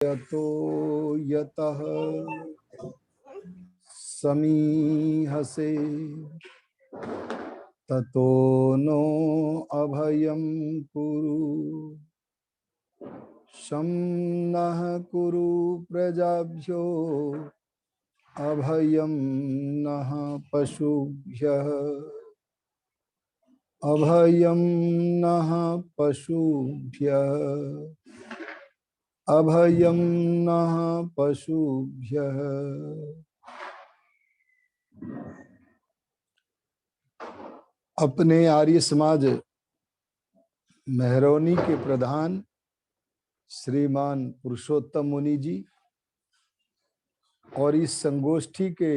यतो यतः समीहसे ततो नो अभयं कुरु शं नः कुरु प्रजाभ्यो अभयं नः पशुभ्यः अभयं नः पशुभ्यः अभयं नः पशुभ्यः। अपने आर्य समाज मेहरौनी के प्रधान श्रीमान पुरुषोत्तम मुनि जी और इस संगोष्ठी के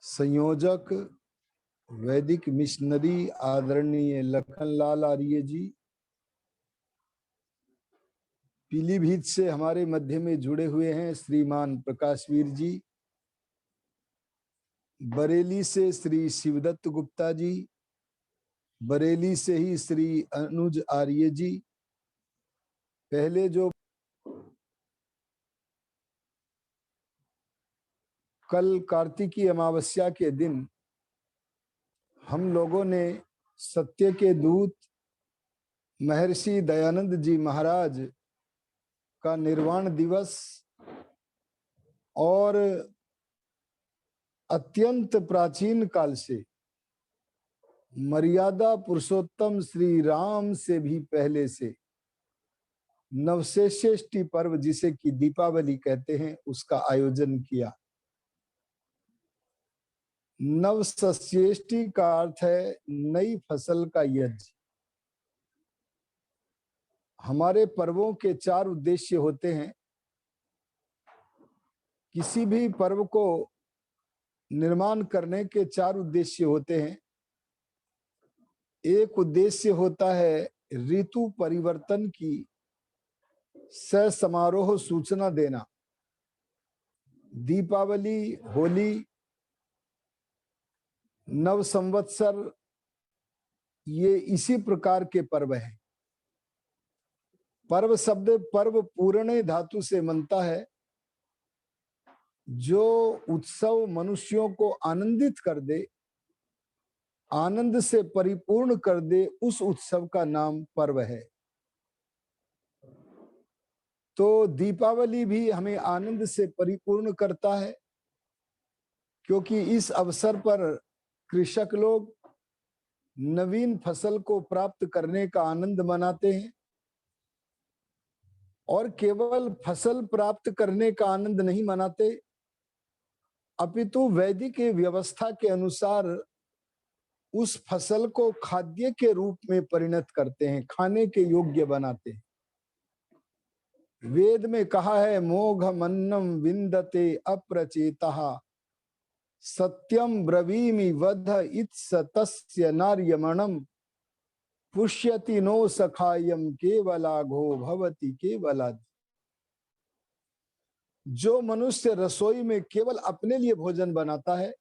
संयोजक वैदिक मिशनरी आदरणीय लखनलाल आर्य जी, पीलीभीत से हमारे मध्य में जुड़े हुए हैं श्रीमान प्रकाशवीर जी, बरेली से श्री शिवदत्त गुप्ता जी, बरेली से ही श्री अनुज आर्य जी। पहले जो कल कार्तिकी अमावस्या के दिन हम लोगों ने सत्य के दूत महर्षि दयानंद जी महाराज का निर्वाण दिवस और अत्यंत प्राचीन काल से मर्यादा पुरुषोत्तम श्री राम से भी पहले से नवशेष्ठी पर्व जिसे कि दीपावली कहते हैं उसका आयोजन किया। नवशेष्ठी का अर्थ है नई फसल का यज्ञ। हमारे पर्वों के 4 उद्देश्य होते हैं। किसी भी पर्व को निर्माण करने के 4 उद्देश्य होते हैं। एक उद्देश्य होता है ऋतु परिवर्तन की समारोह सूचना देना। दीपावली, होली, नव संवत्सर ये इसी प्रकार के पर्व हैं। पर्व शब्द पर्व पूर्ण धातु से बनता है, जो उत्सव मनुष्यों को आनंदित कर दे, आनंद से परिपूर्ण कर दे, उस उत्सव का नाम पर्व है। तो दीपावली भी हमें आनंद से परिपूर्ण करता है, क्योंकि इस अवसर पर कृषक लोग नवीन फसल को प्राप्त करने का आनंद मनाते हैं। और केवल फसल प्राप्त करने का आनंद नहीं मनाते, अपितु वैदिक व्यवस्था के अनुसार उस फसल को खाद्य के रूप में परिणत करते हैं, खाने के योग्य बनाते हैं। वेद में कहा है मोघमन्नम विन्दते अप्रचेतः सत्यम ब्रवीमि वध इत्स तस्य नार्यमणम पुष्यति नो सखायम केवलाघो भवति केवलाद। जो मनुष्य रसोई में केवल अपने लिए भोजन बनाता है,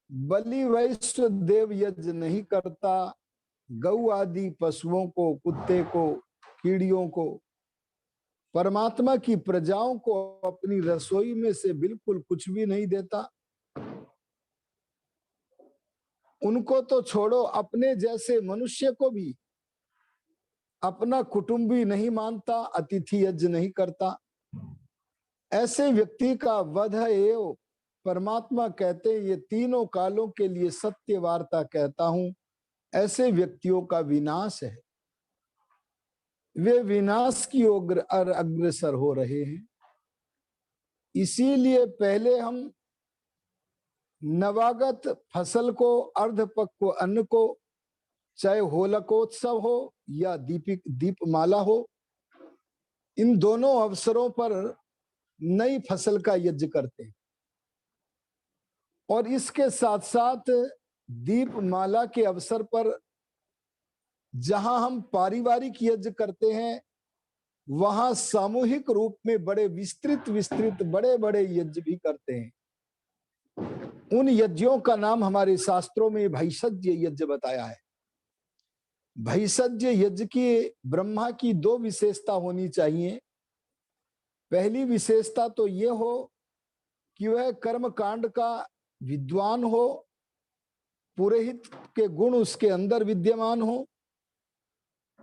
बलि वैश्व देव यज्ञ नहीं करता, गौ आदि पशुओं को, कुत्ते को, कीड़ियों को, परमात्मा की प्रजाओं को अपनी रसोई में से बिल्कुल कुछ भी नहीं देता, उनको तो छोड़ो, अपने जैसे मनुष्य को भी अपना कुटुंबी नहीं मानता, अतिथि यज्ञ नहीं करता, ऐसे व्यक्ति का वध एव परमात्मा कहते ये तीनों कालों के लिए सत्य वार्ता कहता हूं, ऐसे व्यक्तियों का विनाश है। वे विनाश की ओर अग्रसर हो रहे हैं। इसीलिए पहले हम नवागत फसल को, अर्धपक्व अन्न को, चाहे होलकोत्सव हो या दीपमाला हो, इन दोनों अवसरों पर नई फसल का यज्ञ करते हैं। और इसके साथ साथ दीपमाला के अवसर पर जहां हम पारिवारिक यज्ञ करते हैं, वहां सामूहिक रूप में बड़े विस्तृत बड़े बड़े यज्ञ भी करते हैं। उन यज्ञों का नाम हमारे शास्त्रों में भैषज्य यज्ञ बताया है। भैषज्य यज्ञ की ब्रह्मा की दो विशेषता होनी चाहिए। पहली विशेषता तो ये हो कि वह कर्म कांड का विद्वान हो, पुरोहित के गुण उसके अंदर विद्यमान हो,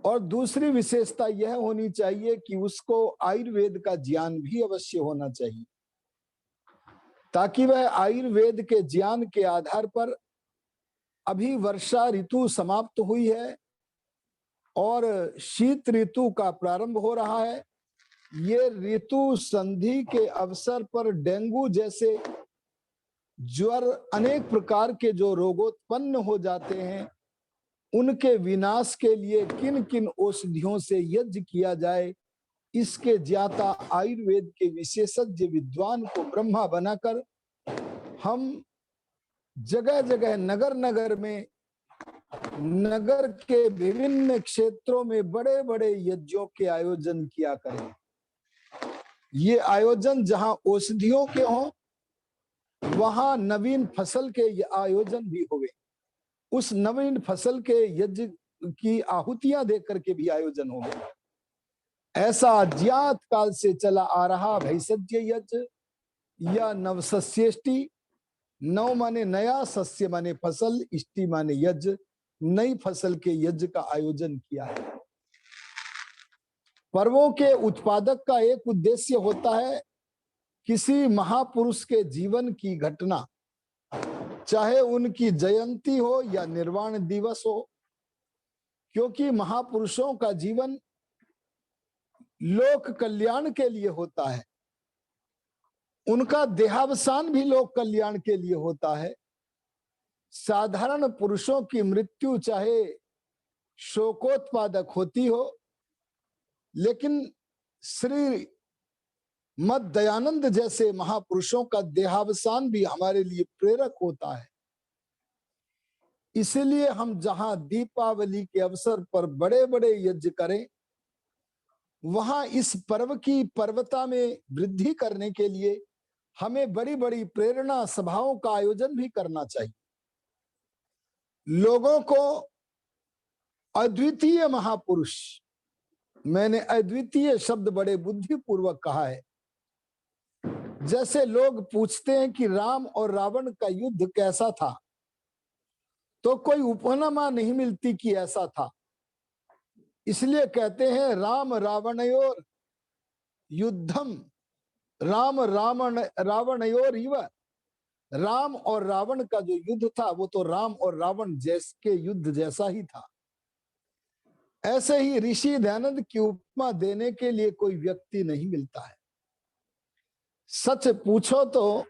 और दूसरी विशेषता यह होनी चाहिए कि उसको आयुर्वेद का ज्ञान भी अवश्य होना चाहिए, ताकि वह आयुर्वेद के ज्ञान के आधार पर, अभी वर्षा ऋतु समाप्त हुई है और शीत ऋतु का प्रारंभ हो रहा है, ये ऋतु संधि के अवसर पर डेंगू जैसे ज्वर, अनेक प्रकार के जो रोगोत्पन्न हो जाते हैं, उनके विनाश के लिए किन किन औषधियों से यज्ञ किया जाए, इसके ज्ञाता आयुर्वेद के विशेषज्ञ विद्वान को ब्रह्मा बनाकर हम जगह जगह, नगर नगर में, नगर के विभिन्न क्षेत्रों में बड़े बड़े यज्ञों के आयोजन किया करें। ये आयोजन जहां औषधियों के हों, वहां नवीन फसल के आयोजन भी हुए, उस नवीन फसल के यज्ञ की आहुतियां देकर के भी आयोजन हो गए। ऐसा अज्ञात काल से चला आ रहा भैषज्य यज्ञ या नवसस्येष्टि, नव माने नया, सस्य माने फसल, इष्टि माने यज्ञ, नई फसल के यज्ञ का आयोजन किया है। पर्वों के उत्पादक का एक उद्देश्य होता है किसी महापुरुष के जीवन की घटना, चाहे उनकी जयंती हो या निर्वाण दिवस हो, क्योंकि महापुरुषों का जीवन लोक कल्याण के लिए होता है, उनका देहावसान भी लोक कल्याण के लिए होता है। साधारण पुरुषों की मृत्यु चाहे शोकोत्पादक होती हो, लेकिन श्री मद दयानंद जैसे महापुरुषों का देहावसान भी हमारे लिए प्रेरक होता है। इसलिए हम जहां दीपावली के अवसर पर बड़े बड़े यज्ञ करें, वहां इस पर्व की पर्वता में वृद्धि करने के लिए हमें बड़ी बड़ी प्रेरणा सभाओं का आयोजन भी करना चाहिए। लोगों को अद्वितीय महापुरुष, मैंने अद्वितीय शब्द बड़े बुद्धिपूर्वक कहा है। जैसे लोग पूछते हैं कि राम और रावण का युद्ध कैसा था, तो कोई उपमा नहीं मिलती कि ऐसा था, इसलिए कहते हैं राम रावणयोर युद्धम, राम रावणयोर इव। राम और रावण का जो युद्ध था वो तो राम और रावण जैसे युद्ध जैसा ही था। ऐसे ही ऋषि दयानंद की उपमा देने के लिए कोई व्यक्ति नहीं मिलता है। सच पूछो तो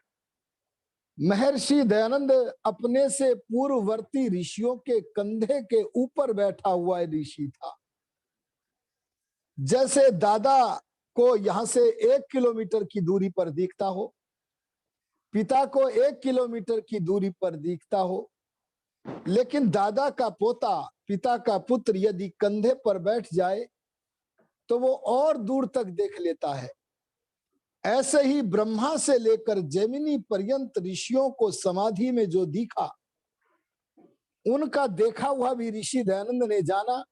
महर्षि दयानंद अपने से पूर्ववर्ती ऋषियों के कंधे के ऊपर बैठा हुआ ऋषि था। जैसे दादा को यहां से 1 किलोमीटर की दूरी पर दिखता हो, पिता को 1 किलोमीटर की दूरी पर दिखता हो, लेकिन दादा का पोता, पिता का पुत्र यदि कंधे पर बैठ जाए तो वो और दूर तक देख लेता है। ऐसे ही ब्रह्मा से लेकर जैमिनी पर्यंत ऋषियों को समाधि में जो दिखा, उनका देखा हुआ भी ऋषि दयानंद ने जाना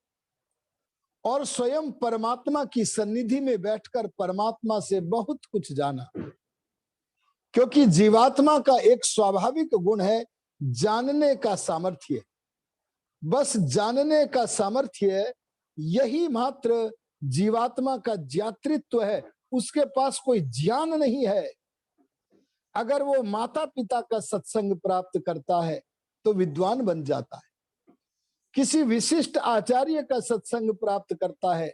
और स्वयं परमात्मा की सन्निधि में बैठकर परमात्मा से बहुत कुछ जाना। क्योंकि जीवात्मा का एक स्वाभाविक गुण है जानने का सामर्थ्य। बस जानने का सामर्थ्य, यही मात्र जीवात्मा का ज्ञातृत्व है, उसके पास कोई ज्ञान नहीं है। अगर वो माता पिता का सत्संग प्राप्त करता है तो विद्वान बन जाता है, किसी विशिष्ट आचार्य का सत्संग प्राप्त करता है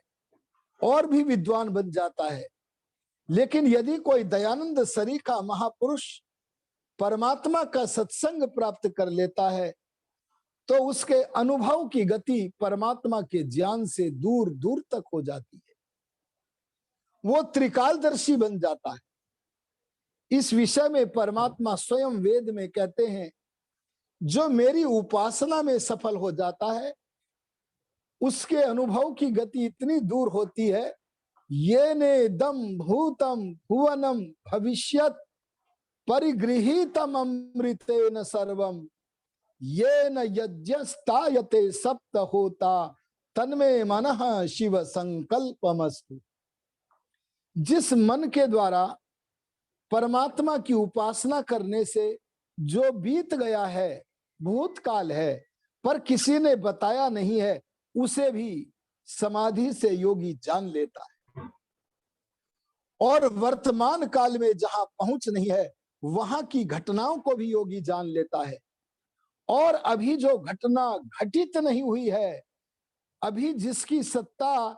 और भी विद्वान बन जाता है। लेकिन यदि कोई दयानंद सरीखा महापुरुष परमात्मा का सत्संग प्राप्त कर लेता है तो उसके अनुभव की गति परमात्मा के ज्ञान से दूर दूर तक हो जाती है, वो त्रिकालदर्शी बन जाता है। इस विषय में परमात्मा स्वयं वेद में कहते हैं, जो मेरी उपासना में सफल हो जाता है उसके अनुभव की गति इतनी दूर होती है, ये ने दम भूतम भुवनम भविष्यत परिगृहीतम अमृतेन सर्वम ये न यज्ञस्तायते सप्त होता तन्मे मनः शिव संकल्पमस्तु। जिस मन के द्वारा परमात्मा की उपासना करने से जो बीत गया है, भूतकाल है, पर किसी ने बताया नहीं है, उसे भी समाधि से योगी जान लेता है। और वर्तमान काल में जहां पहुंच नहीं है, वहां की घटनाओं को भी योगी जान लेता है। और अभी जो घटना घटित नहीं हुई है, अभी जिसकी सत्ता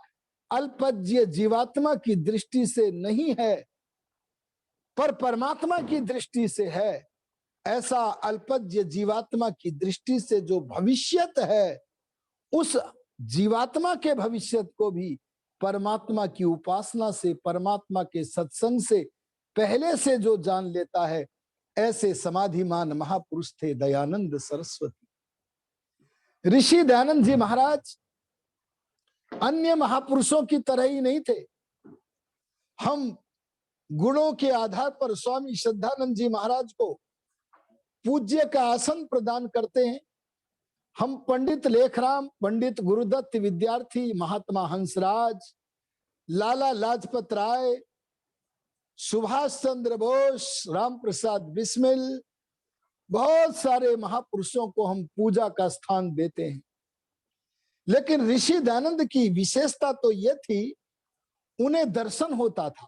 अल्पज्य जीवात्मा की दृष्टि से नहीं है, पर परमात्मा की दृष्टि से है, ऐसा अल्पज्य जीवात्मा की दृष्टि से जो भविष्यत है, उस जीवात्मा के भविष्यत को भी परमात्मा की उपासना से, परमात्मा के सत्संग से पहले से जो जान लेता है, ऐसे समाधिमान महापुरुष थे दयानंद सरस्वती। ऋषि दयानंद जी महाराज अन्य महापुरुषों की तरह ही नहीं थे। हम गुणों के आधार पर स्वामी श्रद्धानंद जी महाराज को पूज्य का आसन प्रदान करते हैं। हम पंडित लेखराम, पंडित गुरुदत्त विद्यार्थी, महात्मा हंसराज, लाला लाजपत राय, सुभाष चंद्र बोस, राम प्रसाद बिस्मिल, बहुत सारे महापुरुषों को हम पूजा का स्थान देते हैं। लेकिन ऋषि दयानंद की विशेषता तो यह थी, उन्हें दर्शन होता था,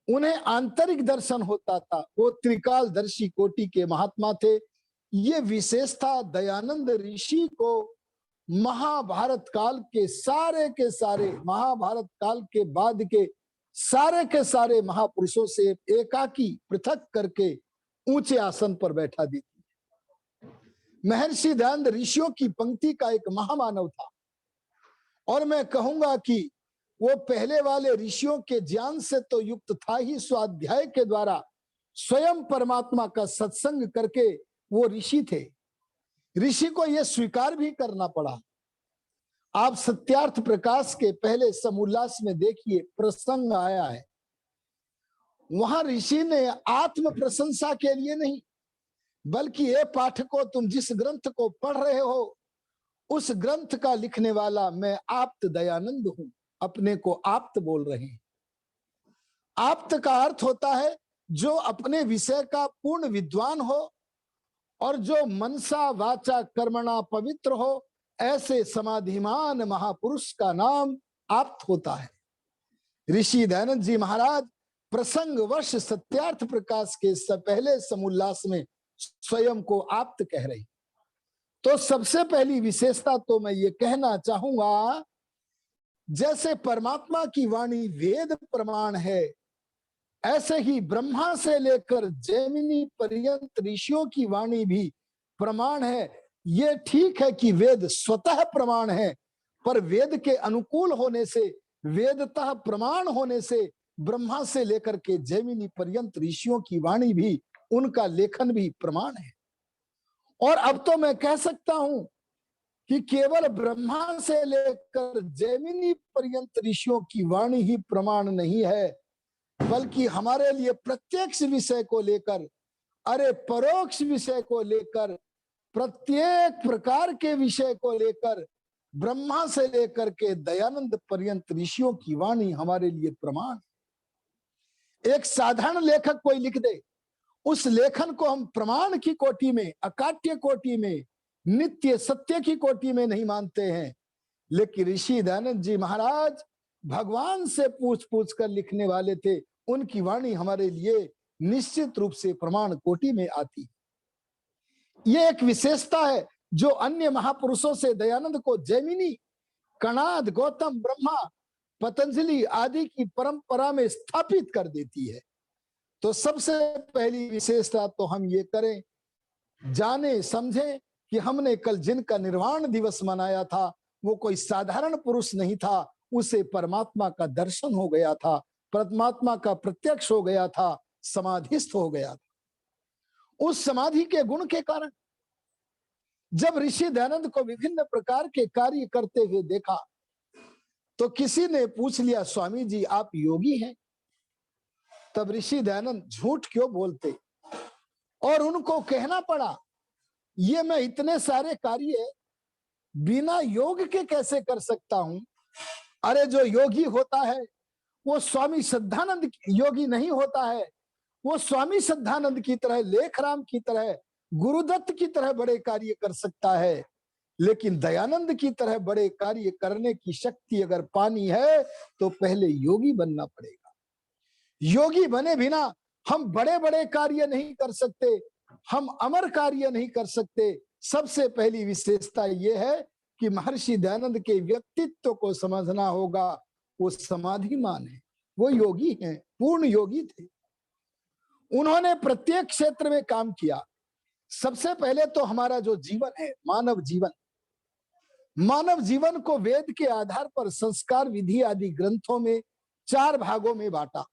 उन्हें आंतरिक दर्शन होता था। वो त्रिकालदर्शी कोटि के महात्मा थे। ये विशेषता दयानंद ऋषि को महाभारत काल के सारे, महाभारत काल के बाद के सारे महापुरुषों से एकाकी पृथक करके ऊंचे आसन पर बैठा दी थी। महर्षि दयानंद ऋषियों की पंक्ति का एक महामानव था, और मैं कहूंगा कि वो पहले वाले ऋषियों के ज्ञान से तो युक्त था ही, स्वाध्याय के द्वारा स्वयं परमात्मा का सत्संग करके वो ऋषि थे। ऋषि को यह स्वीकार भी करना पड़ा। आप सत्यार्थ प्रकाश के पहले समोल्लास में देखिए, प्रसंग आया है, वहां ऋषि ने आत्म प्रशंसा के लिए नहीं, बल्कि ये पाठकों, तुम जिस ग्रंथ को पढ़ रहे हो, उस ग्रंथ का लिखने वाला मैं आप्त दयानंद हूं, अपने को आप्त बोल रहे हैं। आप्त का अर्थ होता है जो अपने विषय का पूर्ण विद्वान हो और जो मनसा वाचा कर्मणा पवित्र हो, ऐसे समाधिमान महापुरुष का नाम आप्त होता है। ऋषि दयानंद जी महाराज प्रसंगवश सत्यार्थ प्रकाश के पहले समोल्लास में स्वयं को आप्त कह रहे। तो सबसे पहली विशेषता तो मैं ये कहना चाहूंगा, जैसे परमात्मा की वाणी वेद प्रमाण है, ऐसे ही ब्रह्मा से लेकर जैमिनी पर्यंत ऋषियों की वाणी भी प्रमाण है। ये ठीक है कि वेद स्वतः प्रमाण है, पर वेद के अनुकूल होने से, वेदतः प्रमाण होने से, ब्रह्मा से लेकर के जैमिनी पर्यंत ऋषियों की वाणी भी, उनका लेखन भी प्रमाण है। और अब तो मैं कह सकता हूं कि केवल ब्रह्मा से लेकर जैमिनी पर्यंत ऋषियों की वाणी ही प्रमाण नहीं है, बल्कि हमारे लिए प्रत्यक्ष विषय को लेकर, अरे परोक्ष विषय को लेकर, प्रत्येक प्रकार के विषय को लेकर, ब्रह्मा से लेकर के दयानंद पर्यंत ऋषियों की वाणी हमारे लिए प्रमाण। एक साधारण लेखक कोई लिख दे, उस लेखन को हम प्रमाण की कोटि में, अकाट्य कोटि में, नित्य सत्य की कोटि में नहीं मानते हैं। लेकिन ऋषि दयानंद जी महाराज भगवान से पूछ पूछ कर लिखने वाले थे, उनकी वाणी हमारे लिए निश्चित रूप से प्रमाण कोटि में आती। ये एक विशेषता है जो अन्य महापुरुषों से दयानंद को जैमिनी, कणाद, गौतम, ब्रह्मा, पतंजलि आदि की परंपरा में स्थापित कर देती है। तो सबसे पहली विशेषता तो हम ये करें, जाने समझें कि हमने कल जिनका निर्वाण दिवस मनाया था, वो कोई साधारण पुरुष नहीं था, उसे परमात्मा का दर्शन हो गया था, परमात्मा का प्रत्यक्ष हो गया था, समाधिस्थ हो गया था। उस समाधि के गुण के कारण जब ऋषि दयानंद को विभिन्न प्रकार के कार्य करते हुए देखा, तो किसी ने पूछ लिया, स्वामी जी आप योगी हैं? तब ऋषि दयानंद झूठ क्यों बोलते, और उनको कहना पड़ा, ये मैं इतने सारे कार्य बिना योग के कैसे कर सकता हूं? अरे जो योगी होता है वो स्वामी श्रद्धानंद योगी नहीं होता है, वो स्वामी श्रद्धानंद की तरह, लेखराम की तरह, गुरुदत्त की तरह बड़े कार्य कर सकता है। लेकिन दयानंद की तरह बड़े कार्य करने की शक्ति अगर पानी है तो पहले योगी बनना पड़ेगा। योगी बने बिना हम बड़े बड़े कार्य नहीं कर सकते, हम अमर कार्य नहीं कर सकते। सबसे पहली विशेषता यह है कि महर्षि दयानंद के व्यक्तित्व को समझना होगा। वो समाधिमान है, वो योगी हैं, पूर्ण योगी थे। उन्होंने प्रत्येक क्षेत्र में काम किया। सबसे पहले तो हमारा जो जीवन है, मानव जीवन, मानव जीवन को वेद के आधार पर संस्कार विधि आदि ग्रंथों में 4 भागों में बांटा।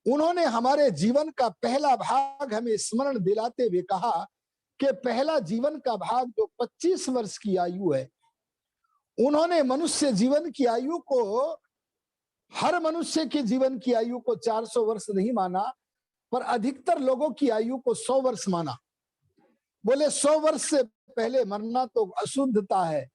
उन्होंने हमारे जीवन का पहला भाग हमें स्मरण दिलाते हुए कहा कि पहला जीवन का भाग जो 25 वर्ष की आयु है, उन्होंने मनुष्य जीवन की आयु को, हर मनुष्य के जीवन की आयु को 400 वर्ष नहीं माना, पर अधिकतर लोगों की आयु को 100 वर्ष माना। बोले 100 वर्ष से पहले मरना तो अशुद्धता है।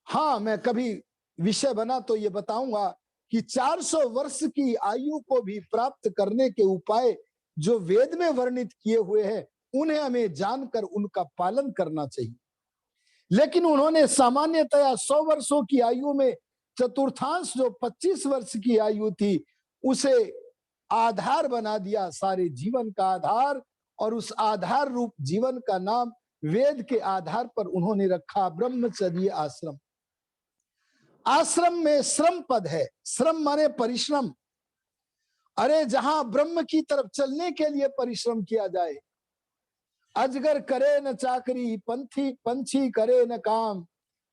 हाँ, मैं कभी विषय बना तो ये बताऊंगा कि 400 वर्ष की आयु को भी प्राप्त करने के उपाय जो वेद में वर्णित किए हुए हैं, उन्हें हमें जानकर उनका पालन करना चाहिए। लेकिन उन्होंने सामान्यतया 100 वर्षों की आयु में चतुर्थांश जो 25 वर्ष की आयु थी, उसे आधार बना दिया, सारे जीवन का आधार। और उस आधार रूप जीवन का नाम वेद के आधार पर उन्होंने रखा ब्रह्मचर्य आश्रम। आश्रम में श्रम पद है, श्रम माने परिश्रम। अरे जहां ब्रह्म की तरफ चलने के लिए परिश्रम किया जाए। अजगर करे न चाकरी, पंछी करे न काम,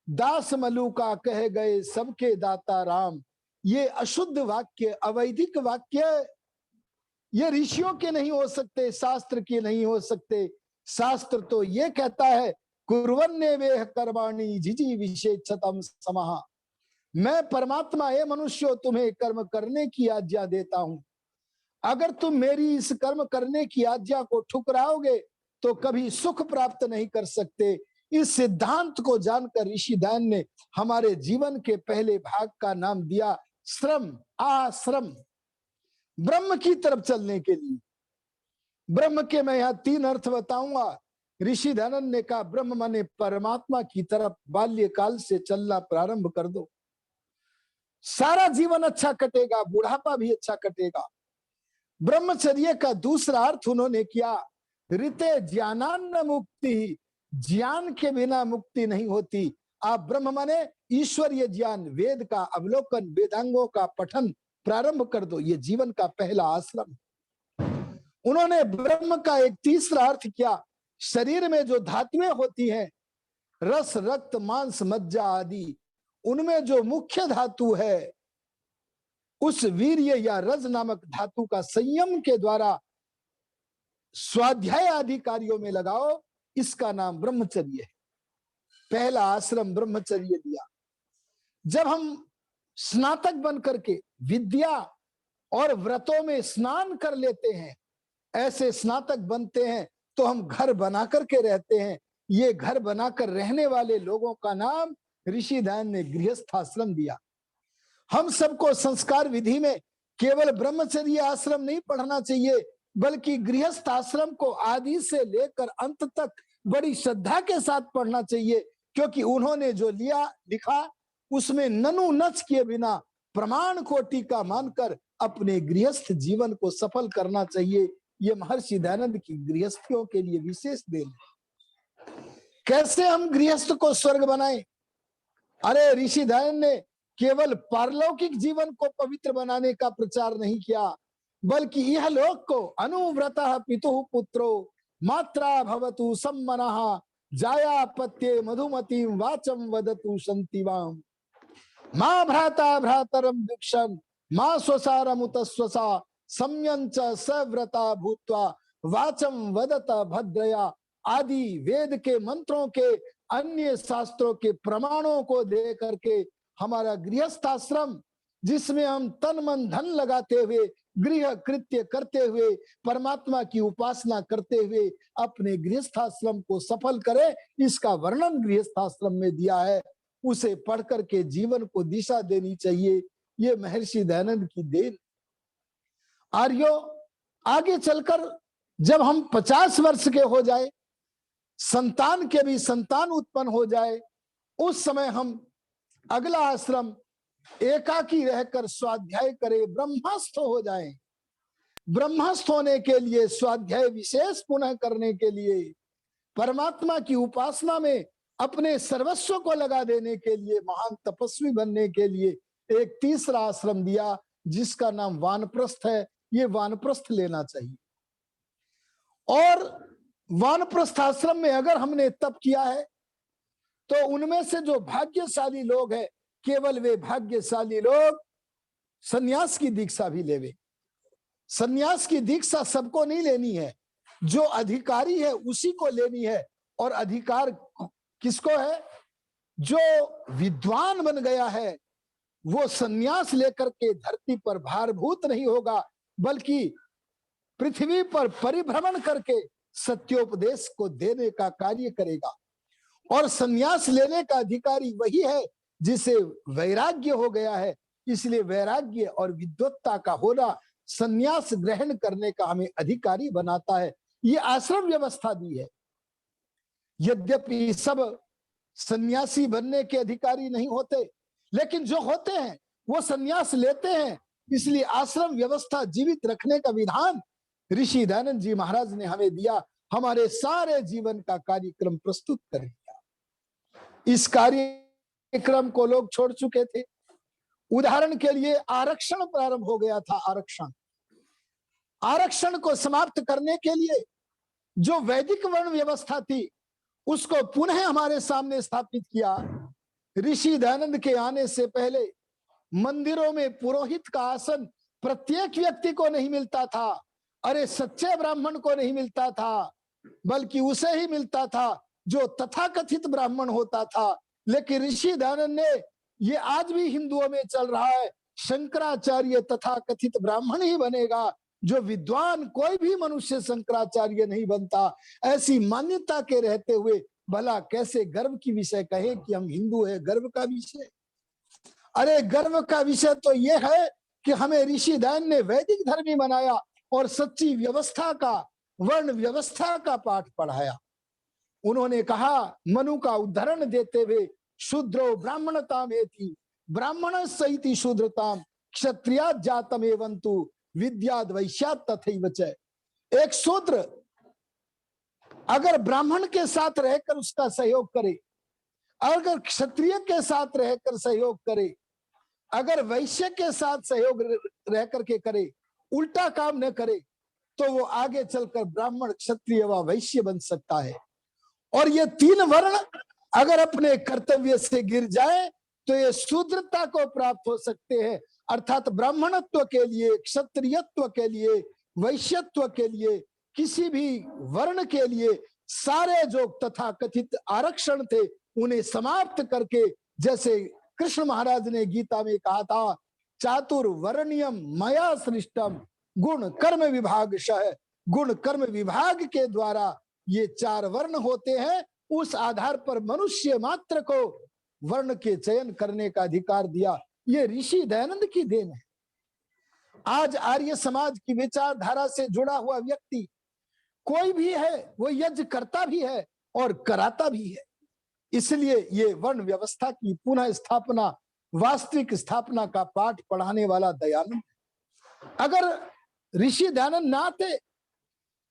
दास मलूका कह गए सबके दाता राम। ये अशुद्ध वाक्य, अवैधिक वाक्य, ये ऋषियों के नहीं हो सकते, शास्त्र के नहीं हो सकते। शास्त्र तो ये कहता है, कुर्वन्ने वेह कर्माणि जिजी विशेषतम समहा। मैं परमात्मा हे मनुष्यो तुम्हें कर्म करने की आज्ञा देता हूं। अगर तुम मेरी इस कर्म करने की आज्ञा को ठुकराओगे तो कभी सुख प्राप्त नहीं कर सकते। इस सिद्धांत को जानकर ऋषि दयान ने हमारे जीवन के पहले भाग का नाम दिया श्रम, आश्रम। ब्रह्म की तरफ चलने के लिए। ब्रह्म के मैं यहां 3 अर्थ बताऊंगा। ऋषि दयानंद ने कहा ब्रह्म माने परमात्मा की तरफ बाल्यकाल से चलना प्रारंभ कर दो, सारा जीवन अच्छा कटेगा, बुढ़ापा भी अच्छा कटेगा। ब्रह्मचर्य का दूसरा अर्थ उन्होंने किया ऋते ज्ञानान्न मुक्ति, ज्ञान के बिना मुक्ति नहीं होती। आप ब्रह्म माने ईश्वरीय ज्ञान, वेद का अवलोकन, वेदांगों का पठन प्रारंभ कर दो। ये जीवन का पहला आश्रम। उन्होंने ब्रह्म का एक तीसरा अर्थ किया, शरीर में जो धातुएं होती हैं, रस, रक्त, मांस, मज्जा आदि, उनमें जो मुख्य धातु है, उस वीर्य या रज नामक धातु का संयम के द्वारा स्वाध्याय आदि कार्यों में लगाओ। इसका नाम ब्रह्मचर्य है। पहला आश्रम ब्रह्मचर्य दिया। जब हम स्नातक बन करके विद्या और व्रतों में स्नान कर लेते हैं, ऐसे स्नातक बनते हैं, तो हम घर बना करके रहते हैं। ये घर बनाकर रहने वाले लोगों का नाम ऋषि दयान ने गृहस्थ आश्रम दिया। हम सबको संस्कार विधि में केवल ब्रह्मचर्य आश्रम नहीं पढ़ना चाहिए, बल्कि गृहस्थ आश्रम को आदि से लेकर अंत तक बड़ी श्रद्धा के साथ पढ़ना चाहिए, क्योंकि उन्होंने जो लिखा उसमें ननु नच किए बिना प्रमाण कोटि का मानकर अपने गृहस्थ जीवन को सफल करना चाहिए। ये महर्षि दयानंद की गृहस्थियों के लिए विशेष देन है। कैसे हम गृहस्थ को स्वर्ग बनाएं? अरे ऋषि दयानंद ने केवल पारलौकिक जीवन को पवित्र बनाने का प्रचार नहीं किया, बल्कि यह लोक को अनुव्रतः पितुः पुत्रो मात्रा भवतु सम्मनः जाया पत्ये मधुमती वाचम वदतु संतिवाम। मां भ्राता भ्रातरम दीक्षण मां स्वसारम उत स्वसा सम्यंच सव्रता भूत्वा वाचम वदत भद्रया आदि वेद के मंत्रों के, अन्य शास्त्रों के प्रमाणों को दे करके हमारा गृहस्थ आश्रम जिसमें हम तन मन धन लगाते हुए, गृह कृत्य करते हुए, परमात्मा की उपासना करते हुए अपने गृहस्थाश्रम को सफल करें, इसका वर्णन गृहस्थाश्रम में दिया है। उसे पढ़ करके जीवन को दिशा देनी चाहिए। ये महर्षि दयानंद की देन। आर्यो, आगे चलकर जब हम 50 वर्ष के हो जाए, संतान के भी संतान उत्पन्न हो जाए, उस समय हम अगला आश्रम एकाकी रहकर स्वाध्याय करें, ब्रह्मस्थ हो जाएं। ब्रह्मस्थ होने के लिए, स्वाध्याय विशेष पुनः करने के लिए, परमात्मा की उपासना में अपने सर्वस्व को लगा देने के लिए, महान तपस्वी बनने के लिए एक तीसरा आश्रम दिया जिसका नाम वानप्रस्थ है। ये वानप्रस्थ लेना चाहिए। और वानप्रस्थ आश्रम में अगर हमने तप किया है तो उनमें से जो भाग्यशाली लोग हैं, केवल वे भाग्यशाली लोग सन्यास की दीक्षा भी लेवे। सन्यास की दीक्षा सबको नहीं लेनी है, जो अधिकारी है उसी को लेनी है। और अधिकार किसको है? जो विद्वान बन गया है वो सन्यास लेकर के धरती पर भारभूत नहीं होगा, बल्कि पृथ्वी पर परिभ्रमण करके सत्योपदेश को देने का कार्य करेगा। और सन्यास लेने का अधिकारी वही है जिसे वैराग्य हो गया है। इसलिए वैराग्य और विद्वत्ता का होना सन्यास ग्रहण करने का हमें अधिकारी बनाता है। ये आश्रम व्यवस्था दी है। यद्यपि सब सन्यासी बनने के अधिकारी नहीं होते, लेकिन जो होते हैं वो सन्यास लेते हैं। इसलिए आश्रम व्यवस्था जीवित रखने का विधान ऋषि दयानंद जी महाराज ने हमें दिया। हमारे सारे जीवन का कार्यक्रम प्रस्तुत कर दिया। इस कार्यक्रम को लोग छोड़ चुके थे। उदाहरण के लिए आरक्षण प्रारंभ हो गया था। आरक्षण को समाप्त करने के लिए जो वैदिक वर्ण व्यवस्था थी उसको पुनः हमारे सामने स्थापित किया। ऋषि दयानंद के आने से पहले मंदिरों में पुरोहित का आसन प्रत्येक व्यक्ति को नहीं मिलता था। अरे सच्चे ब्राह्मण को नहीं मिलता था, बल्कि उसे ही मिलता था जो तथाकथित ब्राह्मण होता था। लेकिन ऋषि दयानंद ने, ये आज भी हिंदुओं में चल रहा है, शंकराचार्य तथाकथित ब्राह्मण ही बनेगा, जो विद्वान कोई भी मनुष्य शंकराचार्य नहीं बनता। ऐसी मान्यता के रहते हुए भला कैसे गर्व की विषय कहे कि हम हिंदू है? गर्व का विषय? अरे गर्व का विषय तो यह है कि हमें ऋषि दयानंद ने वैदिक धर्म ही बनाया और सच्ची व्यवस्था का, वर्ण व्यवस्था का पाठ पढ़ाया। उन्होंने कहा, मनु का उदाहरण देते हुए, शूद्रो ब्राह्मणता में थी, ब्राह्मण सहित शूद्रताम, क्षत्रिया जातम एवंतु विद्याद वैश्यात तथैव च। एक शूद्र अगर ब्राह्मण के साथ रहकर उसका सहयोग करे, अगर क्षत्रिय के साथ रहकर सहयोग करे, अगर वैश्य के साथ सहयोग रह करके करे, उल्टा काम न करे, तो वो आगे चलकर ब्राह्मण, क्षत्रिय व वैश्य बन सकता है। और ये तीन वर्ण अगर अपने कर्तव्य से गिर जाए तो ये शूद्रता को प्राप्त हो सकते हैं। अर्थात ब्राह्मणत्व के लिए, क्षत्रियत्व के लिए, वैश्यत्व के लिए, किसी भी वर्ण के लिए सारे जो तथाकथित आरक्षण थे उन्हें समाप्त करके, जैसे कृष्ण महाराज ने गीता में कहा था, चातुर्वर्ण्यम मया सृष्टम गुण कर्म विभागशः। गुण कर्म विभाग के द्वारा ये चार वर्ण होते हैं। उस आधार पर मनुष्य मात्र को वर्ण के चयन करने का अधिकार दिया। ये ऋषि दयानंद की देन है। आज आर्य समाज की विचारधारा से जुड़ा हुआ व्यक्ति कोई भी है, वो यज्ञ करता भी है और कराता भी है। इसलिए ये वर्ण व्यवस्था की पुनः स्थापना, वास्तविक स्थापना का पाठ पढ़ाने वाला दयानंद। अगर ऋषि दयानंद ना आते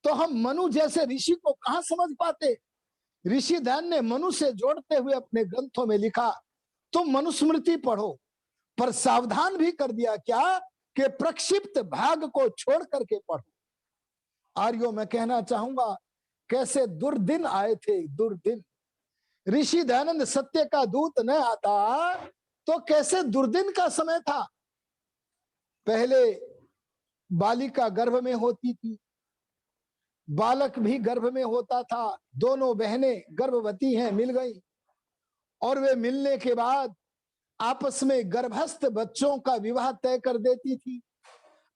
तो हम मनु जैसे ऋषि को कहां समझ पाते। ऋषि दयानंद ने मनु से जोड़ते हुए अपने ग्रंथों में लिखा, तुम मनुस्मृति पढ़ो, पर सावधान भी कर दिया क्या कि प्रक्षिप्त भाग को छोड़ करके पढ़ो। आर्यों, मैं कहना चाहूंगा कैसे दुर्दिन आए थे, दुर्दिन। ऋषि दयानंद सत्य का दूत न आता तो कैसे दुर्दिन का समय था। पहले बालिका गर्भ में होती थी, बालक भी गर्भ में होता था। दोनों बहनें गर्भवती हैं, मिल गई, और वे मिलने के बाद आपस में गर्भस्थ बच्चों का विवाह तय कर देती थी।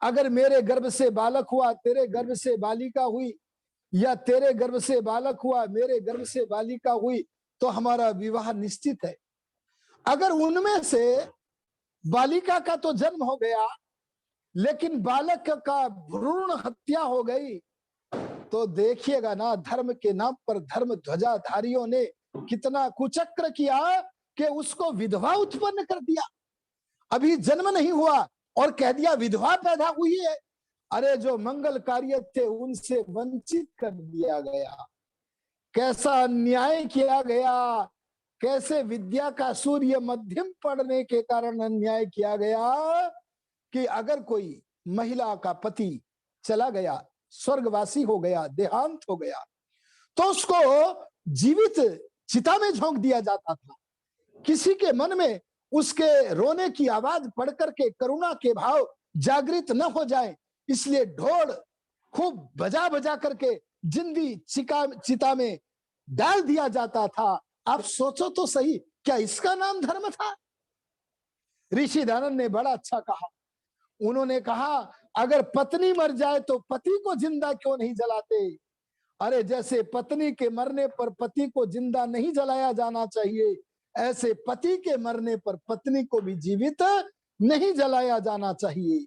अगर मेरे गर्भ से बालक हुआ, तेरे गर्भ से बालिका हुई, या तेरे गर्भ से बालक हुआ, मेरे गर्भ से बालिका हुई, तो हमारा विवाह निश्चित है। अगर उनमें से बालिका का तो जन्म हो गया, लेकिन बालक का भ्रूण हत्या हो गई, तो देखिएगा ना, धर्म के नाम पर धर्म ध्वजाधारियों ने कितना कुचक्र किया कि उसको विधवा उत्पन्न कर दिया। अभी जन्म नहीं हुआ और कह दिया विधवा पैदा हुई है। अरे जो मंगल कार्य थे उनसे वंचित कर दिया गया। कैसा अन्याय किया गया, कैसे विद्या का सूर्य मध्यम पड़ने के कारण अन्याय किया गया कि अगर कोई महिला का पति चला गया, स्वर्गवासी हो गया, देहांत हो गया, तो उसको जीवित चिता में झोंक दिया जाता था। किसी के मन में उसके रोने की आवाज पढ़ करके करुणा के भाव जागृत न हो जाए, इसलिए ढोल खूब बजा बजा करके जिंदी चिता में डाल दिया जाता था। आप सोचो तो सही, क्या इसका नाम धर्म था? ऋषि दयानंद ने बड़ा अच्छा कहा। उन्होंने कहा अगर पत्नी मर जाए तो पति को जिंदा क्यों नहीं जलाते? अरे जैसे पत्नी के मरने पर पति को जिंदा नहीं जलाया जाना चाहिए, ऐसे पति के मरने पर पत्नी को भी जीवित नहीं जलाया जाना चाहिए।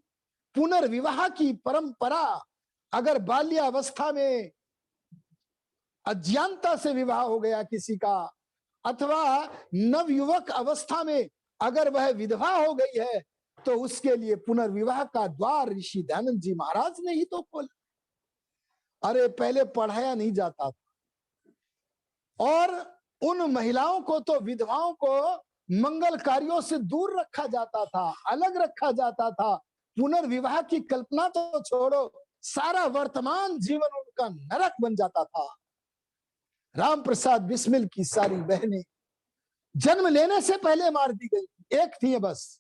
पुनर्विवाह की परंपरा, अगर बाल्यावस्था में अज्ञानता से विवाह हो गया किसी का, अथवा नवयुवक अवस्था में अगर वह विधवा हो गई है, तो उसके लिए पुनर्विवाह का द्वार ऋषि दयानंद जी महाराज ने ही तो खोला। अरे पहले पढ़ाया नहीं जाता था और उन महिलाओं को तो, विधवाओं को मंगल कार्यों से दूर रखा जाता था, अलग रखा जाता था। पुनर्विवाह की कल्पना तो छोड़ो, सारा वर्तमान जीवन उनका नरक बन जाता था। राम प्रसाद बिस्मिल की सारी बहनें जन्म लेने से पहले मार दी गई। एक थी बस,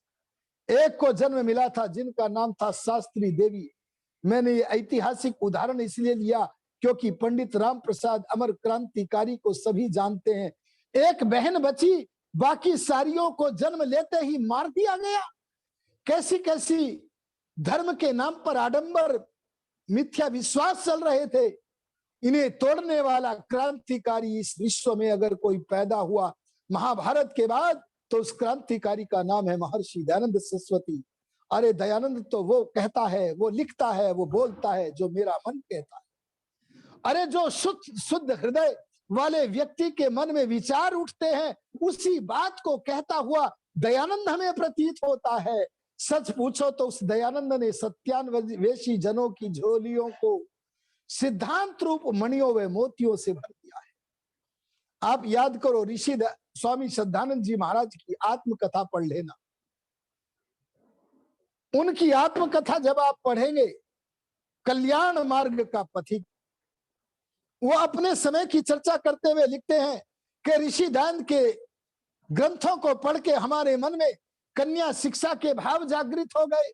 एक को जन्म मिला था जिनका नाम था शास्त्री देवी। मैंने ये ऐतिहासिक उदाहरण इसलिए लिया क्योंकि पंडित राम प्रसाद अमर क्रांतिकारी को सभी जानते हैं। एक बहन बची, बाकी सारियों को जन्म लेते ही मार दिया गया। कैसी कैसी धर्म के नाम पर आडंबर मिथ्या विश्वास चल रहे थे। इन्हें तोड़ने वाला क्रांतिकारी इस विश्व में अगर कोई पैदा हुआ महाभारत के बाद, तो उस क्रांतिकारी का नाम है महर्षि दयानंद सरस्वती। अरे दयानंद तो वो कहता है, वो लिखता है, वो बोलता है जो मेरा मन कहता है। अरे जो शुद्ध हृदय वाले व्यक्ति के मन में विचार उठते हैं, उसी बात को कहता हुआ दयानंद हमें प्रतीत होता है। सच पूछो तो उस दयानंद ने सत्यान्वेषी जनों की झोलियों को सिद्धांत रूप मणियों व मोतियों से भर दिया है। आप याद करो, ऋषि स्वामी श्रद्धानंद जी महाराज की आत्मकथा पढ़ लेना। उनकी आत्मकथा जब आप पढ़ेंगे, कल्याण मार्ग का पथिक, वो अपने समय की चर्चा करते हुए लिखते हैं कि ऋषि दयानंद के ग्रंथों को पढ़ के हमारे मन में कन्या शिक्षा के भाव जागृत हो गए।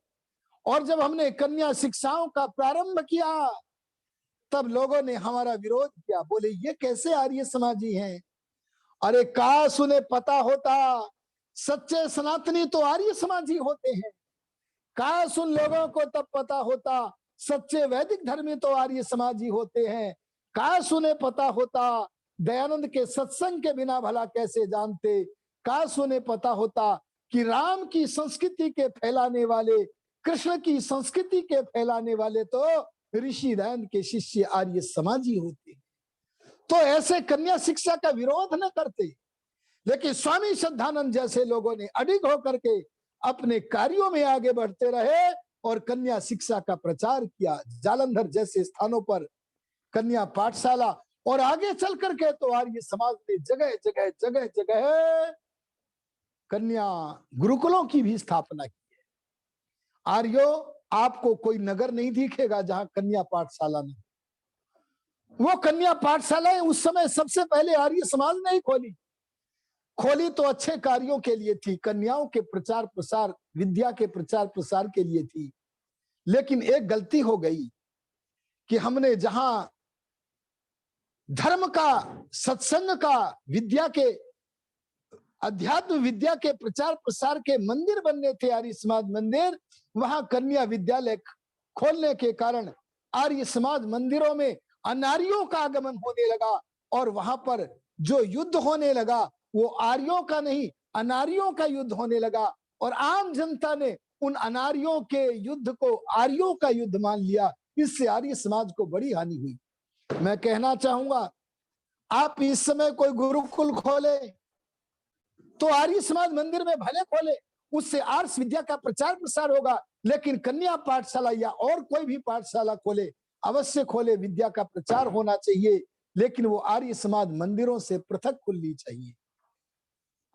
और जब हमने कन्या शिक्षाओं का प्रारंभ किया, तब लोगों ने हमारा विरोध किया, बोले ये कैसे आर्य समाजी हैं। अरे काश उन्हें पता होता, सच्चे सनातनी तो आर्य समाजी होते हैं। काश उन लोगों को तब पता होता, सच्चे वैदिक धर्मी तो आर्य समाजी होते हैं। काश उन्हें पता होता, दयानंद के सत्संग के बिना भला कैसे जानते। काश उन्हें पता होता कि राम की संस्कृति के फैलाने वाले, कृष्ण की संस्कृति के फैलाने वाले तो ऋषि दयानंद के शिष्य आर्य समाजी होते हैं, तो ऐसे कन्या शिक्षा का विरोध न करते। लेकिन स्वामी श्रद्धानंद जैसे लोगों ने अडिग होकर के अपने कार्यों में आगे बढ़ते रहे और कन्या शिक्षा का प्रचार किया। जालंधर जैसे स्थानों पर कन्या पाठशाला, और आगे चल करके तो आर्य समाज ने जगह जगह जगह जगह कन्या गुरुकुलों की भी स्थापना की है। आर्यो, आपको कोई नगर नहीं दिखेगा जहां कन्या पाठशाला नहीं। वो कन्या पाठशालाएं उस समय सबसे पहले आर्य समाज ने ही खोली तो अच्छे कार्यों के लिए थी, कन्याओं के प्रचार प्रसार, विद्या के प्रचार प्रसार के लिए थी। लेकिन एक गलती हो गई कि हमने जहां धर्म का, सत्संग का, विद्या के अध्यात्म विद्या के प्रचार प्रसार के मंदिर बनने थे आर्य समाज मंदिर, वहां कन्या विद्यालय खोलने के कारण आर्य समाज मंदिरों में अनार्यों का आगमन होने लगा और वहां पर जो युद्ध होने लगा वो आर्यों का नहीं अनार्यों का युद्ध होने लगा और आम जनता ने उन अनार्यों के युद्ध को आर्यों का युद्ध मान लिया। इससे आर्य समाज को बड़ी हानि हुई। मैं कहना चाहूंगा, आप इस समय कोई गुरुकुल खोले तो आर्य समाज मंदिर में भले खोले, उससे आर्ष विद्या का प्रचार प्रसार होगा, लेकिन कन्या पाठशाला या और कोई भी पाठशाला खोले, अवश्य खोले, विद्या का प्रचार होना चाहिए, लेकिन वो आर्य समाज मंदिरों से पृथक खुलनी चाहिए।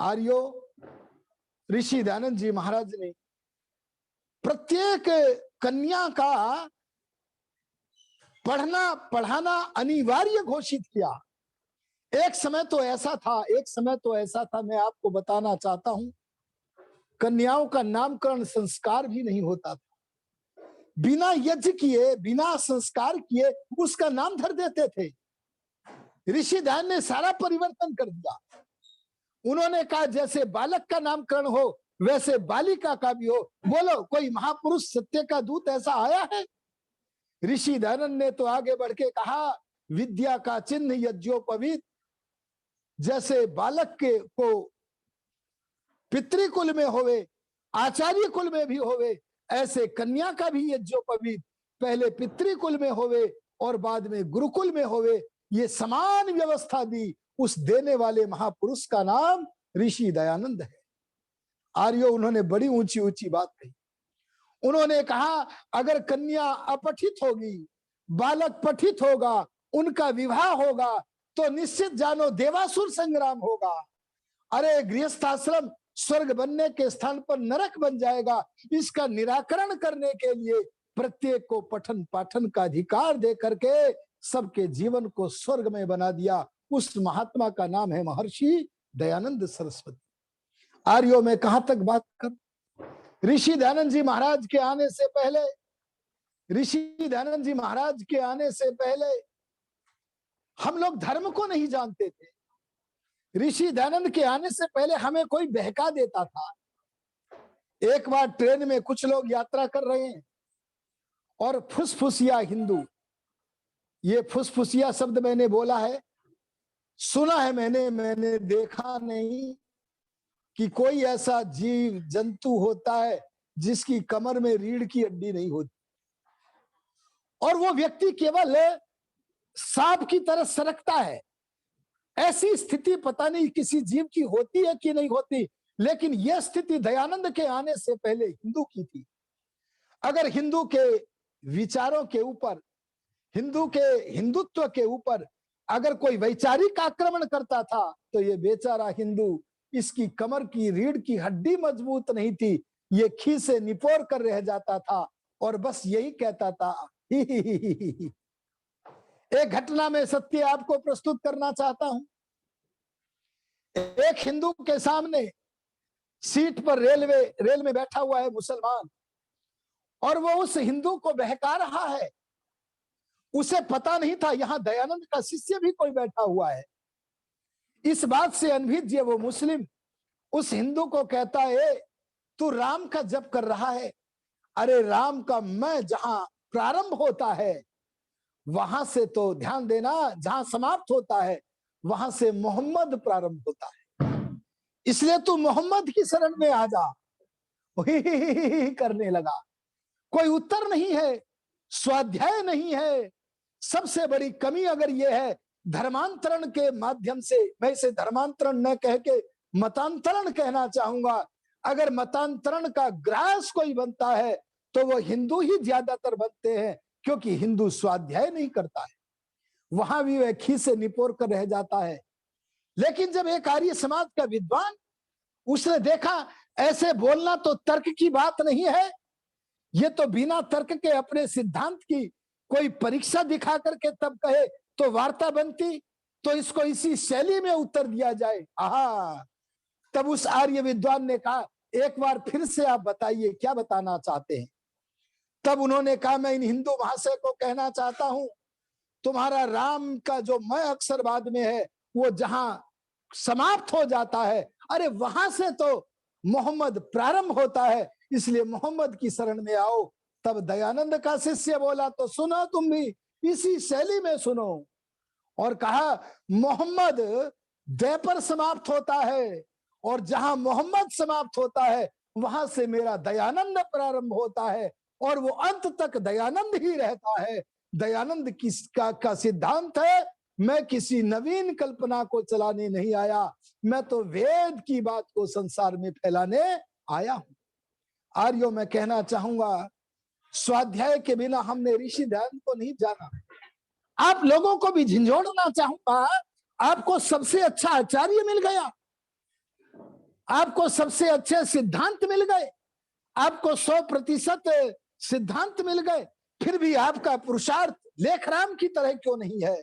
आर्यो ऋषि दयानंद जी महाराज ने प्रत्येक कन्या का पढ़ना पढ़ाना अनिवार्य घोषित किया। एक समय तो ऐसा था, मैं आपको बताना चाहता हूं, कन्याओं का नामकरण संस्कार भी नहीं होता था। बिना यज्ञ किए, बिना संस्कार किए उसका नाम धर देते थे। ऋषि दयानंद ने सारा परिवर्तन कर दिया। उन्होंने कहा जैसे बालक का नामकरण हो वैसे बालिका का भी हो। बोलो कोई महापुरुष सत्य का दूत ऐसा आया है? ऋषि दयानंद ने तो आगे बढ़ के कहा, विद्या का चिन्ह यज्ञोपवीत, जैसे बालक के को पितृकुल में होवे, आचार्य कुल में भी होवे, ऐसे कन्या का भी यज्ञोपवीत पहले पितृकुल में होवे और बाद में गुरुकुल में होवे। ये समान व्यवस्था दी उस देने वाले महापुरुष का नाम ऋषि दयानंद है। आर्यो उन्होंने बड़ी ऊंची ऊंची बात कही। उन्होंने कहा अगर कन्या अपठित होगी, बालक पठित होगा, उनका विवाह होगा तो निश्चित जानो देवासुर संग्राम होगा। अरे गृहस्थाश्रम स्वर्ग बनने के स्थान पर नरक बन जाएगा। इसका निराकरण करने के लिए प्रत्येक को पठन पाठन का अधिकार दे करके सबके जीवन को स्वर्ग में बना दिया। उस महात्मा का नाम है महर्षि दयानंद सरस्वती। आर्यों में कहां तक बात कर, ऋषि दयानंद जी महाराज के आने से पहले, ऋषि दयानंद जी महाराज के आने से पहले हम लोग धर्म को नहीं जानते थे। ऋषि दयानंद के आने से पहले हमें कोई बहका देता था। एक बार ट्रेन में कुछ लोग यात्रा कर रहे हैं और फुसफुसिया हिंदू, ये फुसफुसिया शब्द मैंने बोला है, सुना है मैंने देखा नहीं कि कोई ऐसा जीव जंतु होता है जिसकी कमर में रीढ़ की हड्डी नहीं होती और वो व्यक्ति केवल सांप की तरह सरकता है। ऐसी स्थिति पता नहीं किसी जीव की होती है कि नहीं होती, लेकिन यह स्थिति दयानंद के आने से पहले हिंदू की थी। अगर हिंदू के विचारों के ऊपर, हिंदू के हिंदुत्व के ऊपर अगर कोई वैचारिक आक्रमण करता था तो ये बेचारा हिंदू, इसकी कमर की रीढ़ की हड्डी मजबूत नहीं थी, ये खी से निपोर कर रह जाता था और बस यही कहता था ही ही ही ही ही। एक घटना में सत्य आपको प्रस्तुत करना चाहता हूं। एक हिंदू के सामने सीट पर रेल में बैठा हुआ है मुसलमान और वो उस हिंदू को बहका रहा है। उसे पता नहीं था यहां दयानंद का शिष्य भी कोई बैठा हुआ है। इस बात से अनभिज्ञ वो मुस्लिम उस हिंदू को कहता है तू राम का जप कर रहा है। अरे राम का मैं जहां प्रारंभ होता है वहां से तो ध्यान देना, जहां समाप्त होता है वहां से मोहम्मद प्रारंभ होता है, इसलिए तू मोहम्मद की शरण में आ जा। करने लगा। कोई उत्तर नहीं है, स्वाध्याय नहीं है। सबसे बड़ी कमी अगर यह है धर्मांतरण के माध्यम से, मैं इसे धर्मांतरण न कह के मतांतरण कहना चाहूंगा, अगर मतांतरण का ग्रास कोई बनता है तो वो हिंदू ही ज्यादातर बनते हैं, क्योंकि हिंदू स्वाध्याय नहीं करता है, वहां भी वह खी से निपोर कर रह जाता है। लेकिन जब एक आर्य समाज का विद्वान, उसने देखा ऐसे बोलना तो तर्क की बात नहीं है, ये तो बिना तर्क के अपने सिद्धांत की कोई परीक्षा दिखा करके तब कहे तो वार्ता बनती, तो इसको इसी शैली में उत्तर दिया जाए। आहा, तब उस आर्य विद्वान ने कहा एक बार फिर से आप बताइए क्या बताना चाहते हैं। तब उन्होंने कहा मैं इन हिंदू महाशय को कहना चाहता हूं, तुम्हारा राम का जो मैं अक्षर बाद में है वो जहां समाप्त हो जाता है, अरे वहां से तो मोहम्मद प्रारंभ होता है, इसलिए मोहम्मद की शरण में आओ। तब दयानंद का शिष्य बोला, तो सुनो तुम भी इसी शैली में सुनो, और कहा मोहम्मद दे पर समाप्त होता है, और जहां मोहम्मद समाप्त होता है वहां से मेरा दयानंद प्रारंभ होता है, और वो अंत तक दयानंद ही रहता है। दयानंद का सिद्धांत है, मैं किसी नवीन कल्पना को चलाने नहीं आया, मैं तो वेद की बात को संसार में फैलाने आया हूं। आर्यों, मैं कहना चाहूंगा, स्वाध्याय के बिना हमने ऋषि दयानंद को नहीं जाना। आप लोगों को भी झंझोड़ना चाहूंगा, आपको सबसे अच्छा आचार्य मिल गया, आपको सबसे अच्छे सिद्धांत मिल गए, आपको 100% सिद्धांत मिल गए, फिर भी आपका पुरुषार्थ लेखराम की तरह क्यों नहीं है?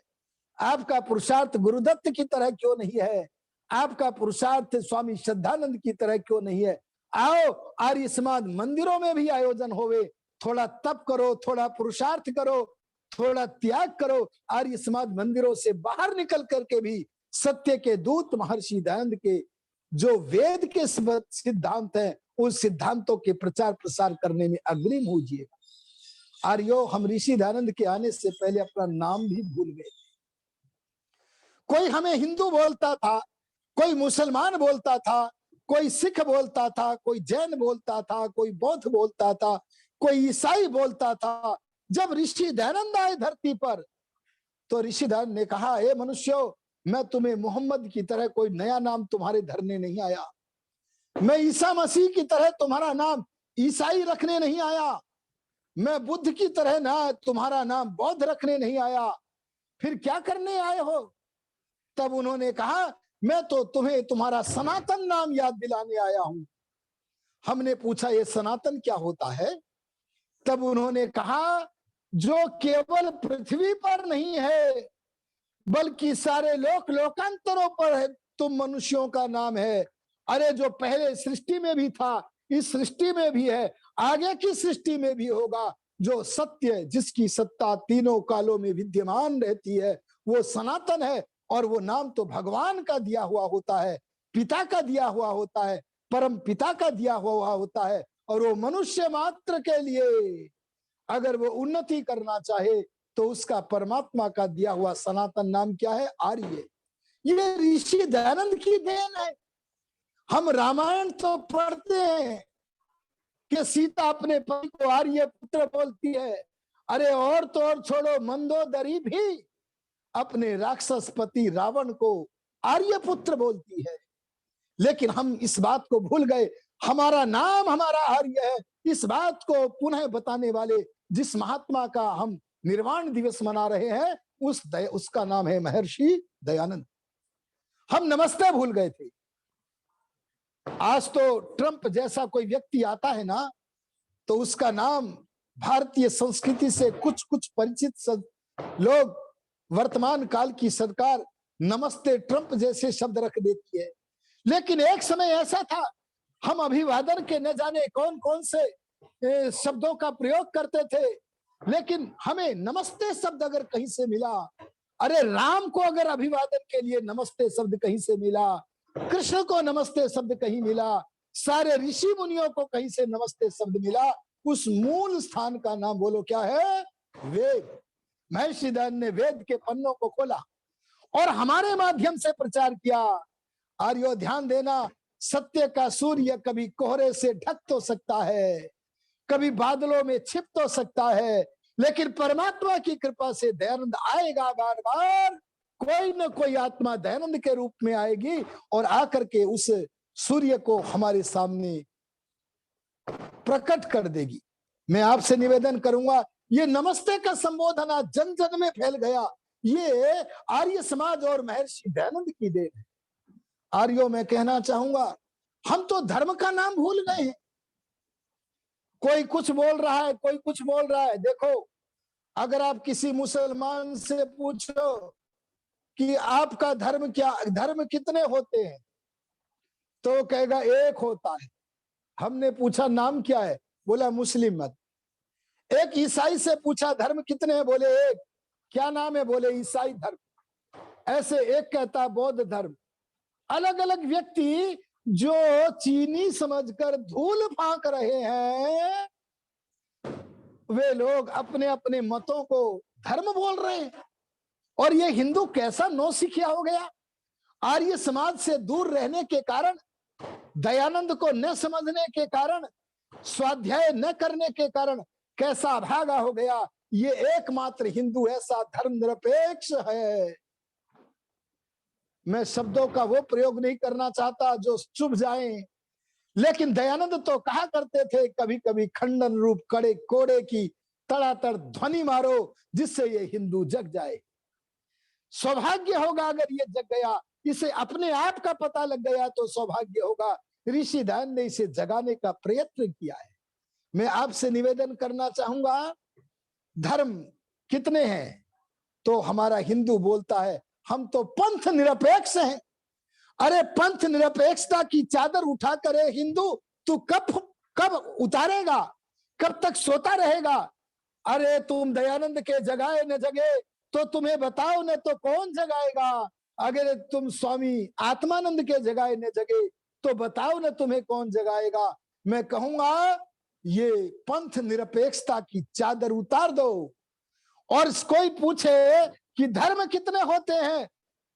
आपका पुरुषार्थ गुरुदत्त की तरह क्यों नहीं है? आपका पुरुषार्थ स्वामी श्रद्धानंद की तरह क्यों नहीं है? आओ, आर्य समाज मंदिरों में भी आयोजन होवे, थोड़ा तप करो, थोड़ा पुरुषार्थ करो, थोड़ा त्याग करो। आर्य समाज मंदिरों से बाहर निकल करके भी सत्य के दूत महर्षि दयानंद के जो वेद के सिद्धांत हैं, उस सिद्धांतों के प्रचार प्रसार करने में अग्रिम होजिएगा। आर्यो, हम ऋषि दयानंद के आने से पहले अपना नाम भी भूल गए। कोई हमें हिंदू बोलता था, कोई मुसलमान बोलता था, कोई सिख बोलता था, कोई जैन बोलता था, कोई बौद्ध बोलता था, कोई ईसाई बोलता था। जब ऋषि दयानंद आए धरती पर, तो ऋषि दयानंद ने कहा, हे मनुष्यों, मैं तुम्हें मोहम्मद की तरह कोई नया नाम तुम्हारे धरने नहीं आया, मैं ईसा मसीह की तरह तुम्हारा नाम ईसाई रखने नहीं आया, मैं बुद्ध की तरह ना तुम्हारा नाम बौद्ध रखने नहीं आया, फिर क्या करने आए हो? तब उन्होंने कहा, मैं तो तुम्हें तुम्हारा सनातन नाम याद दिलाने आया हूं। हमने पूछा, ये सनातन क्या होता है? तब उन्होंने कहा, जो केवल पृथ्वी पर नहीं है बल्कि सारे लोकांतरों पर है, तुम मनुष्यों का नाम है। अरे, जो पहले सृष्टि में भी था, इस सृष्टि में भी है, आगे की सृष्टि में भी होगा। जो सत्य, जिसकी सत्ता तीनों कालों में विद्यमान रहती है, वो सनातन है। और वो नाम तो भगवान का दिया हुआ होता है, पिता का दिया हुआ होता है, परम पिता का दिया हुआ होता है। और वो मनुष्य मात्र के लिए अगर वो उन्नति करना चाहे तो उसका परमात्मा का दिया हुआ सनातन नाम क्या है? आर्य। ये ऋषि दयानंद की देन है। हम रामायण तो पढ़ते हैं कि सीता अपने पति को आर्य पुत्र बोलती है। अरे, और तो और छोड़ो, मंदोदरी भी अपने राक्षस पति रावण को आर्य पुत्र बोलती है। लेकिन हम इस बात को भूल गए, हमारा नाम हमारा आर्य है। इस बात को पुनः बताने वाले जिस महात्मा का हम निर्वाण दिवस मना रहे हैं, उसका नाम है महर्षि दयानंद। हम नमस्ते भूल गए थे। आज तो ट्रंप जैसा कोई व्यक्ति आता है ना, तो उसका नाम भारतीय संस्कृति से कुछ कुछ परिचित लोग, वर्तमान काल की सरकार नमस्ते ट्रंप जैसे शब्द रख देती है। लेकिन एक समय ऐसा था, हम अभिवादन के न जाने कौन कौन से शब्दों का प्रयोग करते थे, लेकिन हमें नमस्ते शब्द अगर कहीं से मिला, अरे राम को अगर अभिवादन के लिए नमस्ते शब्द कहीं से मिला, कृष्ण को नमस्ते शब्द कहीं मिला, सारे ऋषि मुनियों को कहीं से नमस्ते शब्द मिला, उस मूल स्थान का नाम बोलो क्या है? वेद। महर्षि दयानंद ने वेद के पन्नों को खोला और हमारे माध्यम से प्रचार किया। आर्यो, ध्यान देना, सत्य का सूर्य कभी कोहरे से ढक तो सकता है, कभी बादलों में छिप तो सकता है, लेकिन परमात्मा की कृपा से दयानंद आएगा बार बार। कोई न कोई आत्मा दयानंद के रूप में आएगी और आकर के उस सूर्य को हमारे सामने प्रकट कर देगी। मैं आपसे निवेदन करूंगा, ये नमस्ते का संबोधन आज जन जन में फैल गया, ये आर्य समाज और महर्षि दयानंद की देन है। आर्यों, मैं कहना चाहूंगा, हम तो धर्म का नाम भूल गए हैं। कोई कुछ बोल रहा है, कोई कुछ बोल रहा है। देखो, अगर आप किसी मुसलमान से पूछो कि आपका धर्म क्या, धर्म कितने होते हैं, तो कहेगा एक होता है। हमने पूछा नाम क्या है, बोला मुस्लिम मत। एक ईसाई से पूछा धर्म कितने हैं, बोले एक। क्या नाम है, बोले ईसाई धर्म। ऐसे एक कहता बौद्ध धर्म। अलग अलग व्यक्ति जो चीनी समझकर धूल फांक रहे हैं, वे लोग अपने अपने मतों को धर्म बोल रहे हैं। और ये हिंदू कैसा नौसिखिया हो गया। आर्य समाज से दूर रहने के कारण, दयानंद को न समझने के कारण, स्वाध्याय न करने के कारण कैसा भागा हो गया। ये एकमात्र हिंदू ऐसा धर्मनिरपेक्ष है। मैं शब्दों का वो प्रयोग नहीं करना चाहता जो चुभ जाएं, लेकिन दयानंद तो कहा करते थे, कभी कभी खंडन रूप कड़े कोड़े की तड़ातड़ ध्वनि मारो जिससे ये हिंदू जग जाए। सौभाग्य होगा अगर ये जग गया, इसे अपने आप का पता लग गया तो सौभाग्य होगा। ऋषि दयानंद ने इसे जगाने का प्रयत्न किया है। मैं आपसे निवेदन करना चाहूंगा, धर्म कितने हैं? तो हमारा हिंदू बोलता है हम तो पंथ निरपेक्ष हैं। अरे पंथ निरपेक्षता की चादर उठा करे हिंदू, तू कब उतारेगा? कब तक सोता रहेगा? अरे तुम दयानंद के जगाए न जगे तो तुम्हें बताओ न तो कौन जगाएगा। अगर तुम स्वामी आत्मानंद के जगाए न जगे तो बताओ न तुम्हें कौन जगाएगा। मैं कहूंगा ये पंथ निरपेक्षता की चादर उतार दो। और कोई पूछे कि धर्म कितने होते हैं,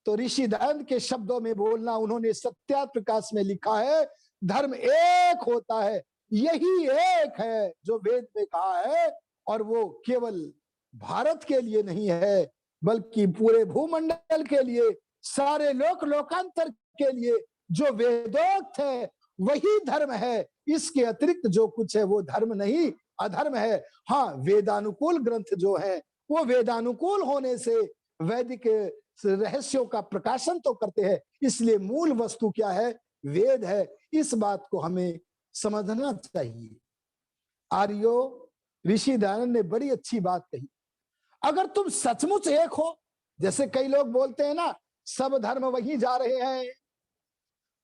तो ऋषि दयानंद के शब्दों में बोलना, उन्होंने सत्या प्रकाश में लिखा है, धर्म एक होता है, यही एक है जो वेद में कहा है। और वो केवल भारत के लिए नहीं है, बल्कि पूरे भूमंडल के लिए, सारे लोकांतर के लिए जो वेदोक्त है वही धर्म है। इसके अतिरिक्त जो कुछ है वो धर्म नहीं, अधर्म है। हाँ, वेदानुकूल ग्रंथ जो है वो वेदानुकूल होने से वैदिक रहस्यों का प्रकाशन तो करते हैं, इसलिए मूल वस्तु क्या है? वेद है। इस बात को हमें समझना चाहिए। आर्यो, ऋषि दयानंद ने बड़ी अच्छी बात कही। अगर तुम सचमुच एक हो, जैसे कई लोग बोलते हैं ना सब धर्म वहीं जा रहे हैं,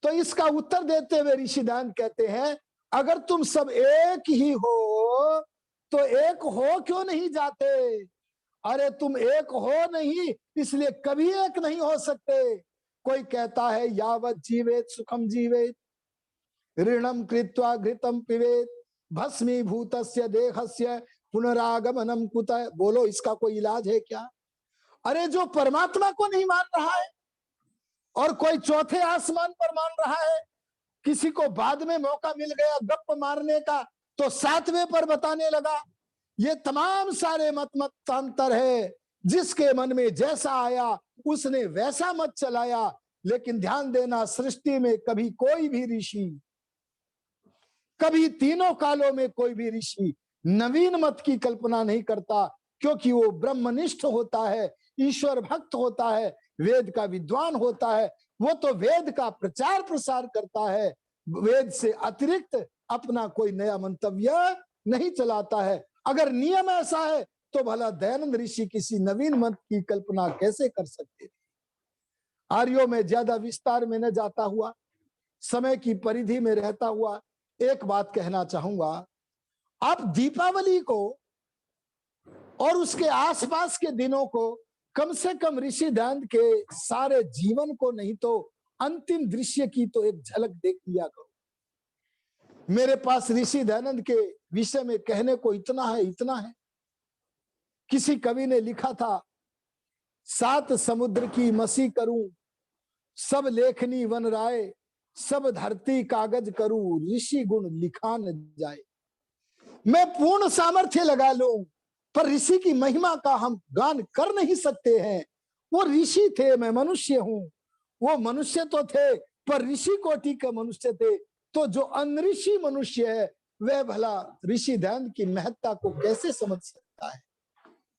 तो इसका उत्तर देते हुए ऋषि दयानंद कहते हैं अगर तुम सब एक ही हो तो एक हो क्यों नहीं जाते? अरे तुम एक हो नहीं, इसलिए कभी एक नहीं हो सकते। कोई कहता है यावत जीवेत सुखम जीवेत, ऋणम कृत्वा घृतम पिबेत, भस्मीभूतस्य देहस्य पुनरागमनम कुतः। बोलो इसका कोई इलाज है क्या? अरे जो परमात्मा को नहीं मान रहा है और कोई चौथे आसमान पर मान रहा है, किसी को बाद में मौका मिल गया गप्प मारने का तो सातवें पर बताने लगा। ये तमाम सारे मतांतर है, जिसके मन में जैसा आया उसने वैसा मत चलाया। लेकिन ध्यान देना, सृष्टि में कभी कोई भी ऋषि, कभी तीनों कालों में कोई भी ऋषि नवीन मत की कल्पना नहीं करता, क्योंकि वो ब्रह्मनिष्ठ होता है, ईश्वर भक्त होता है, वेद का विद्वान होता है। वो तो वेद का प्रचार प्रसार करता है, वेद से अतिरिक्त अपना कोई नया मंतव्य नहीं चलाता है। अगर नियम ऐसा है तो भला दयानंद ऋषि किसी नवीन मत की कल्पना कैसे कर सकते थे? आर्यों में ज्यादा विस्तार में न जाता हुआ, समय की परिधि में रहता हुआ एक बात कहना चाहूंगा। आप दीपावली को और उसके आसपास के दिनों को कम से कम ऋषि दयानंद के सारे जीवन को नहीं तो अंतिम दृश्य की तो एक झलक देख लिया करो। मेरे पास ऋषि दयानंद के विषय में कहने को इतना है। किसी कवि ने लिखा था, 7 समुद्र की मसी करूं, सब लेखनी वन राय, सब धरती कागज करूं, ऋषि गुण लिखा न जाए। मैं पूर्ण सामर्थ्य लगा लूं पर ऋषि की महिमा का हम गान कर नहीं सकते हैं। वो ऋषि थे, मैं मनुष्य हूं। वो मनुष्य तो थे पर ऋषि कोटि के मनुष्य थे। तो जो अनऋषि मनुष्य है वह भला ऋषि दयानंद की महत्ता को कैसे समझ सकता है?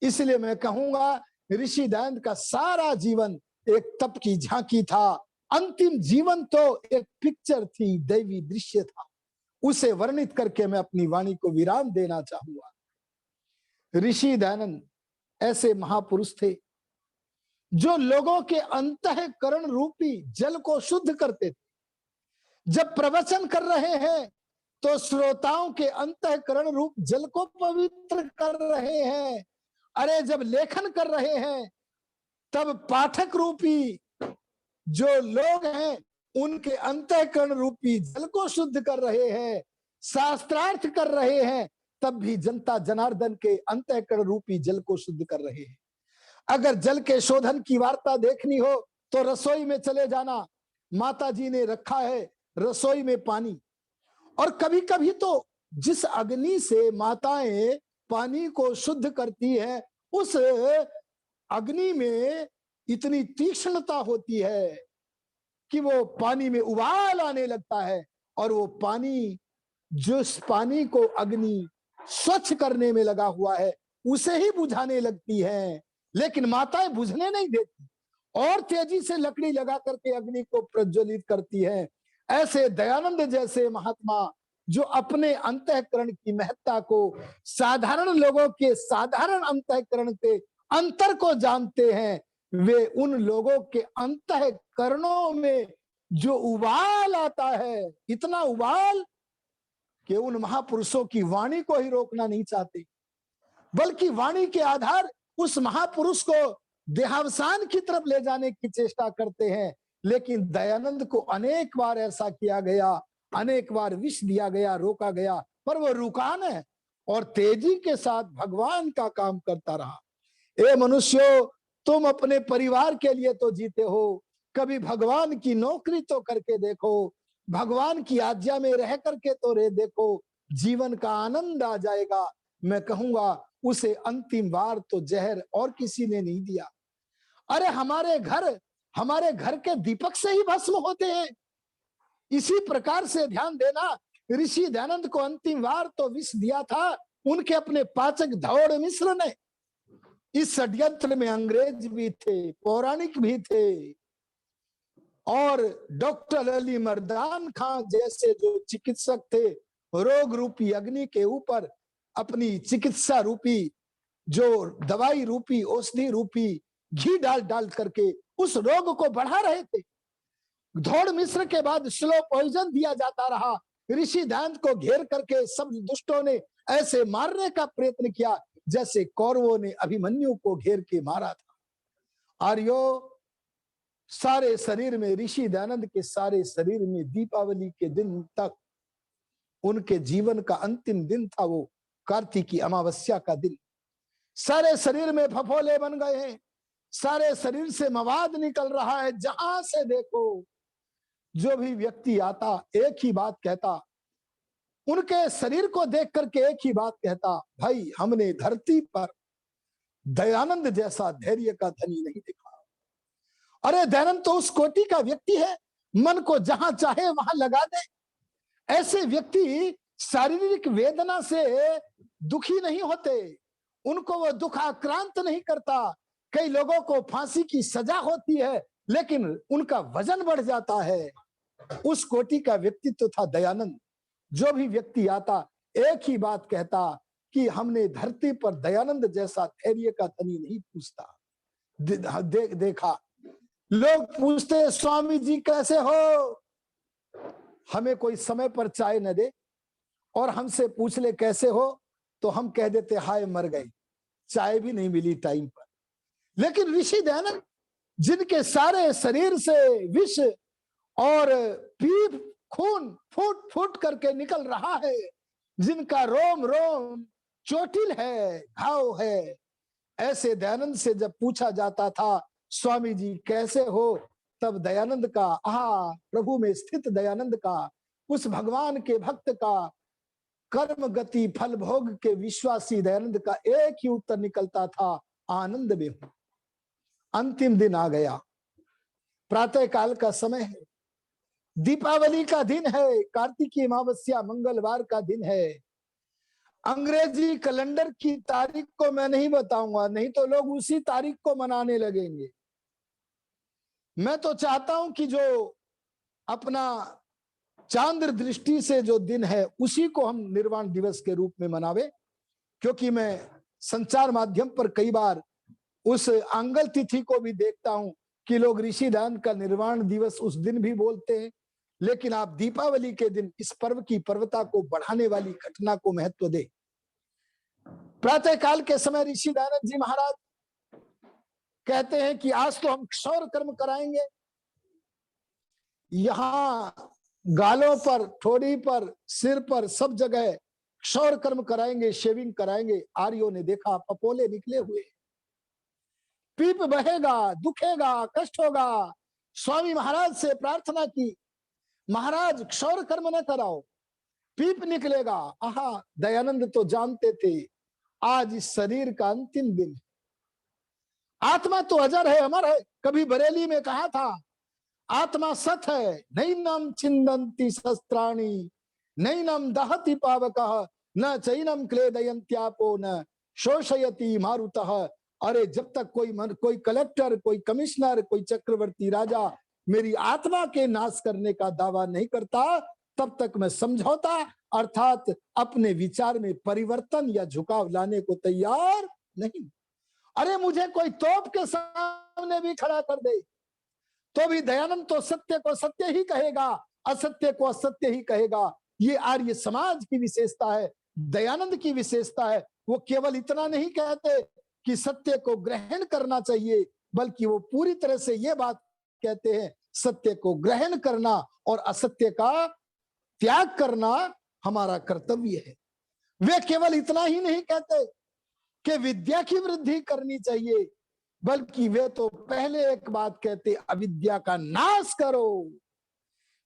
इसलिए मैं कहूंगा ऋषि दयानंद का सारा जीवन एक तप की झांकी था। अंतिम जीवन तो एक पिक्चर थी, दैवी दृश्य था। उसे वर्णित करके मैं अपनी वाणी को विराम देना चाहूंगा। ऋषि दयानंद ऐसे महापुरुष थे जो लोगों के अंतःकरण रूपी जल को शुद्ध करते थे। जब प्रवचन कर रहे हैं तो श्रोताओं के अंतःकरण रूप जल को पवित्र कर रहे हैं। अरे जब लेखन कर रहे हैं तब पाठक रूपी जो लोग हैं उनके अंतःकरण रूपी जल को शुद्ध कर रहे हैं, शास्त्रार्थ कर रहे हैं, तब भी जनता जनार्दन के अंतःकरण रूपी जल को शुद्ध कर रहे हैं। अगर जल के शोधन की वार्ता देखनी हो तो रसोई में चले जाना। माता जी ने रखा है रसोई में पानी, और कभी कभी तो जिस अग्नि से माताएं पानी को शुद्ध करती है, उस अग्नि में इतनी तीक्ष्णता होती है कि वो पानी में उबाल आने लगता है, और वो पानी, जिस पानी को अग्नि स्वच्छ करने में लगा हुआ है, उसे ही बुझाने लगती है। लेकिन माताएं बुझने नहीं देती और तेजी से लकड़ी लगा करके अग्नि को प्रज्वलित करती है। ऐसे दयानंद जैसे महात्मा जो अपने अंतःकरण की महत्ता को, साधारण लोगों के साधारण अंतःकरण के अंतर को जानते हैं, वे उन लोगों के अंतःकरणों में जो उबाल आता है, इतना उबाल कि उन महापुरुषों की वाणी को ही रोकना नहीं चाहते, बल्कि वाणी के आधार उस महापुरुष को देहावसान की तरफ ले जाने की चेष्टा करते हैं। लेकिन दयानंद को अनेक बार ऐसा किया गया, अनेक बार विष दिया गया, रोका गया, पर वो रुका नहीं और तेजी के साथ भगवान का काम करता रहा। ए मनुष्यों, तुम अपने परिवार के लिए तो जीते हो, कभी भगवान की नौकरी तो करके देखो, भगवान की आज्ञा में रह करके तो रे देखो, जीवन का आनंद आ जाएगा। मैं कहूंगा उसे अंतिम बार तो जहर और किसी ने नहीं दिया। अरे हमारे घर के दीपक से ही भस्म होते हैं। इसी प्रकार से ध्यान देना, ऋषि दयानंद को अंतिम बार तो विष दिया था उनके अपने पाचक धौड़ मिश्र ने। इस षड्यंत्र में अंग्रेज भी थे, पौराणिक भी थे, और डॉक्टर अली मर्दान खां जैसे जो चिकित्सक थे, रोग रूपी अग्नि के ऊपर अपनी चिकित्सा रूपी, जो दवाई रूपी, औषधि रूपी घी डाल डाल करके उस रोग को बढ़ा रहे थे। धौड़ मिश्र के बाद स्लो पॉइजन दिया जाता रहा। ऋषि दयानंद को घेर करके सब दुष्टों ने ऐसे मारने का प्रयत्न किया जैसे कौरवों ने अभिमन्यु को घेर के मारा था। आर्यो, सारे शरीर में, ऋषि दयानंद के सारे शरीर में दीपावली के दिन तक, उनके जीवन का अंतिम दिन था वो कार्तिकी अमावस्या का दिन। सारे शरीर में फफोले बन गए हैं, सारे शरीर से मवाद निकल रहा है। जहां से देखो जो भी व्यक्ति आता एक ही बात कहता, उनके शरीर को देख करके एक ही बात कहता, भाई हमने धरती पर दयानंद जैसा धैर्य का धनी नहीं देखा। अरे दयानंद तो उस कोटि का व्यक्ति है, मन को जहां चाहे वहां लगा दे। ऐसे व्यक्ति शारीरिक वेदना से दुखी नहीं होते, उनको वो दुख आक्रांत नहीं करता। कई लोगों को फांसी की सजा होती है लेकिन उनका वजन बढ़ जाता है। उस कोटि का व्यक्तित्व था दयानंद। जो भी व्यक्ति आता एक ही बात कहता कि हमने धरती पर दयानंद जैसा धैर्य का धनी नहीं पूछता देखा। लोग पूछते स्वामी जी कैसे हो, हमें कोई समय पर चाय न दे और हमसे पूछ ले कैसे हो तो हम कह देते हाय मर गए, चाय भी नहीं मिली टाइम पर। लेकिन ऋषि दयानंद जिनके सारे शरीर से विष और पीप खून फूट फूट करके निकल रहा है, जिनका रोम रोम चोटिल है, घाव है, ऐसे दयानंद से जब पूछा जाता था स्वामी जी कैसे हो, तब दयानंद का, प्रभु में स्थित दयानंद का, उस भगवान के भक्त का, कर्म गति फल भोग के विश्वासी दयानंद का एक ही उत्तर निकलता था, आनंद में हूं। अंतिम दिन आ गया, प्रातः काल का समय है, दीपावली का दिन है, कार्तिकी अमावस्या मंगलवार का दिन है। अंग्रेजी कैलेंडर की तारीख को मैं नहीं बताऊंगा, नहीं तो लोग उसी तारीख को मनाने लगेंगे। मैं तो चाहता हूं कि जो अपना चांद्र दृष्टि से जो दिन है उसी को हम निर्वाण दिवस के रूप में मनावे, क्योंकि मैं संचार माध्यम पर कई बार उस आंगल तिथि को भी देखता हूं कि लोग ऋषि दयानंद का निर्वाण दिवस उस दिन भी बोलते हैं। लेकिन आप दीपावली के दिन इस पर्व की पर्वता को बढ़ाने वाली घटना को महत्व दे। प्रातः काल के समय ऋषि दयानंद जी महाराज कहते हैं कि आज तो हम क्षौर कर्म कराएंगे। यहाँ गालों पर, ठोड़ी पर, सिर पर, सब जगह क्षौर कर्म कराएंगे, शेविंग कराएंगे। आर्यों ने देखा पपोले निकले हुए, पीप बहेगा, दुखेगा, कष्ट होगा। स्वामी महाराज से प्रार्थना की, महाराज क्षौर कर्म न कराओ, पीप निकलेगा। आहा, दयानंद तो जानते थे आज इस शरीर का अंतिम दिन, आत्मा तो अजर है, अमर है। कभी बरेली में कहा था, आत्मा सत है, नैनम छिन्दन्ति शस्त्राणि, नैनम दहति पावकः, न चैनम क्लेदयन्त्यापो, न शोषयति मारुतः। अरे जब तक कोई कलेक्टर, कोई कमिश्नर, कोई चक्रवर्ती राजा मेरी आत्मा के नाश करने का दावा नहीं करता, तब तक मैं समझौता अर्थात अपने विचार में परिवर्तन या झुकाव लाने को तैयार नहीं। अरे मुझे कोई तोप के सामने भी खड़ा कर दे तो भी दयानंद तो सत्य को सत्य ही कहेगा, असत्य को असत्य ही कहेगा। ये आर्य समाज की विशेषता है, दयानंद की विशेषता है। वो केवल इतना नहीं कहते कि सत्य को ग्रहण करना चाहिए, बल्कि वो पूरी तरह से ये बात कहते हैं, सत्य को ग्रहण करना और असत्य का त्याग करना हमारा कर्तव्य है। वे केवल इतना ही नहीं कहते कि विद्या की वृद्धि करनी चाहिए, बल्कि वे तो पहले एक बात कहते, अविद्या का नाश करो,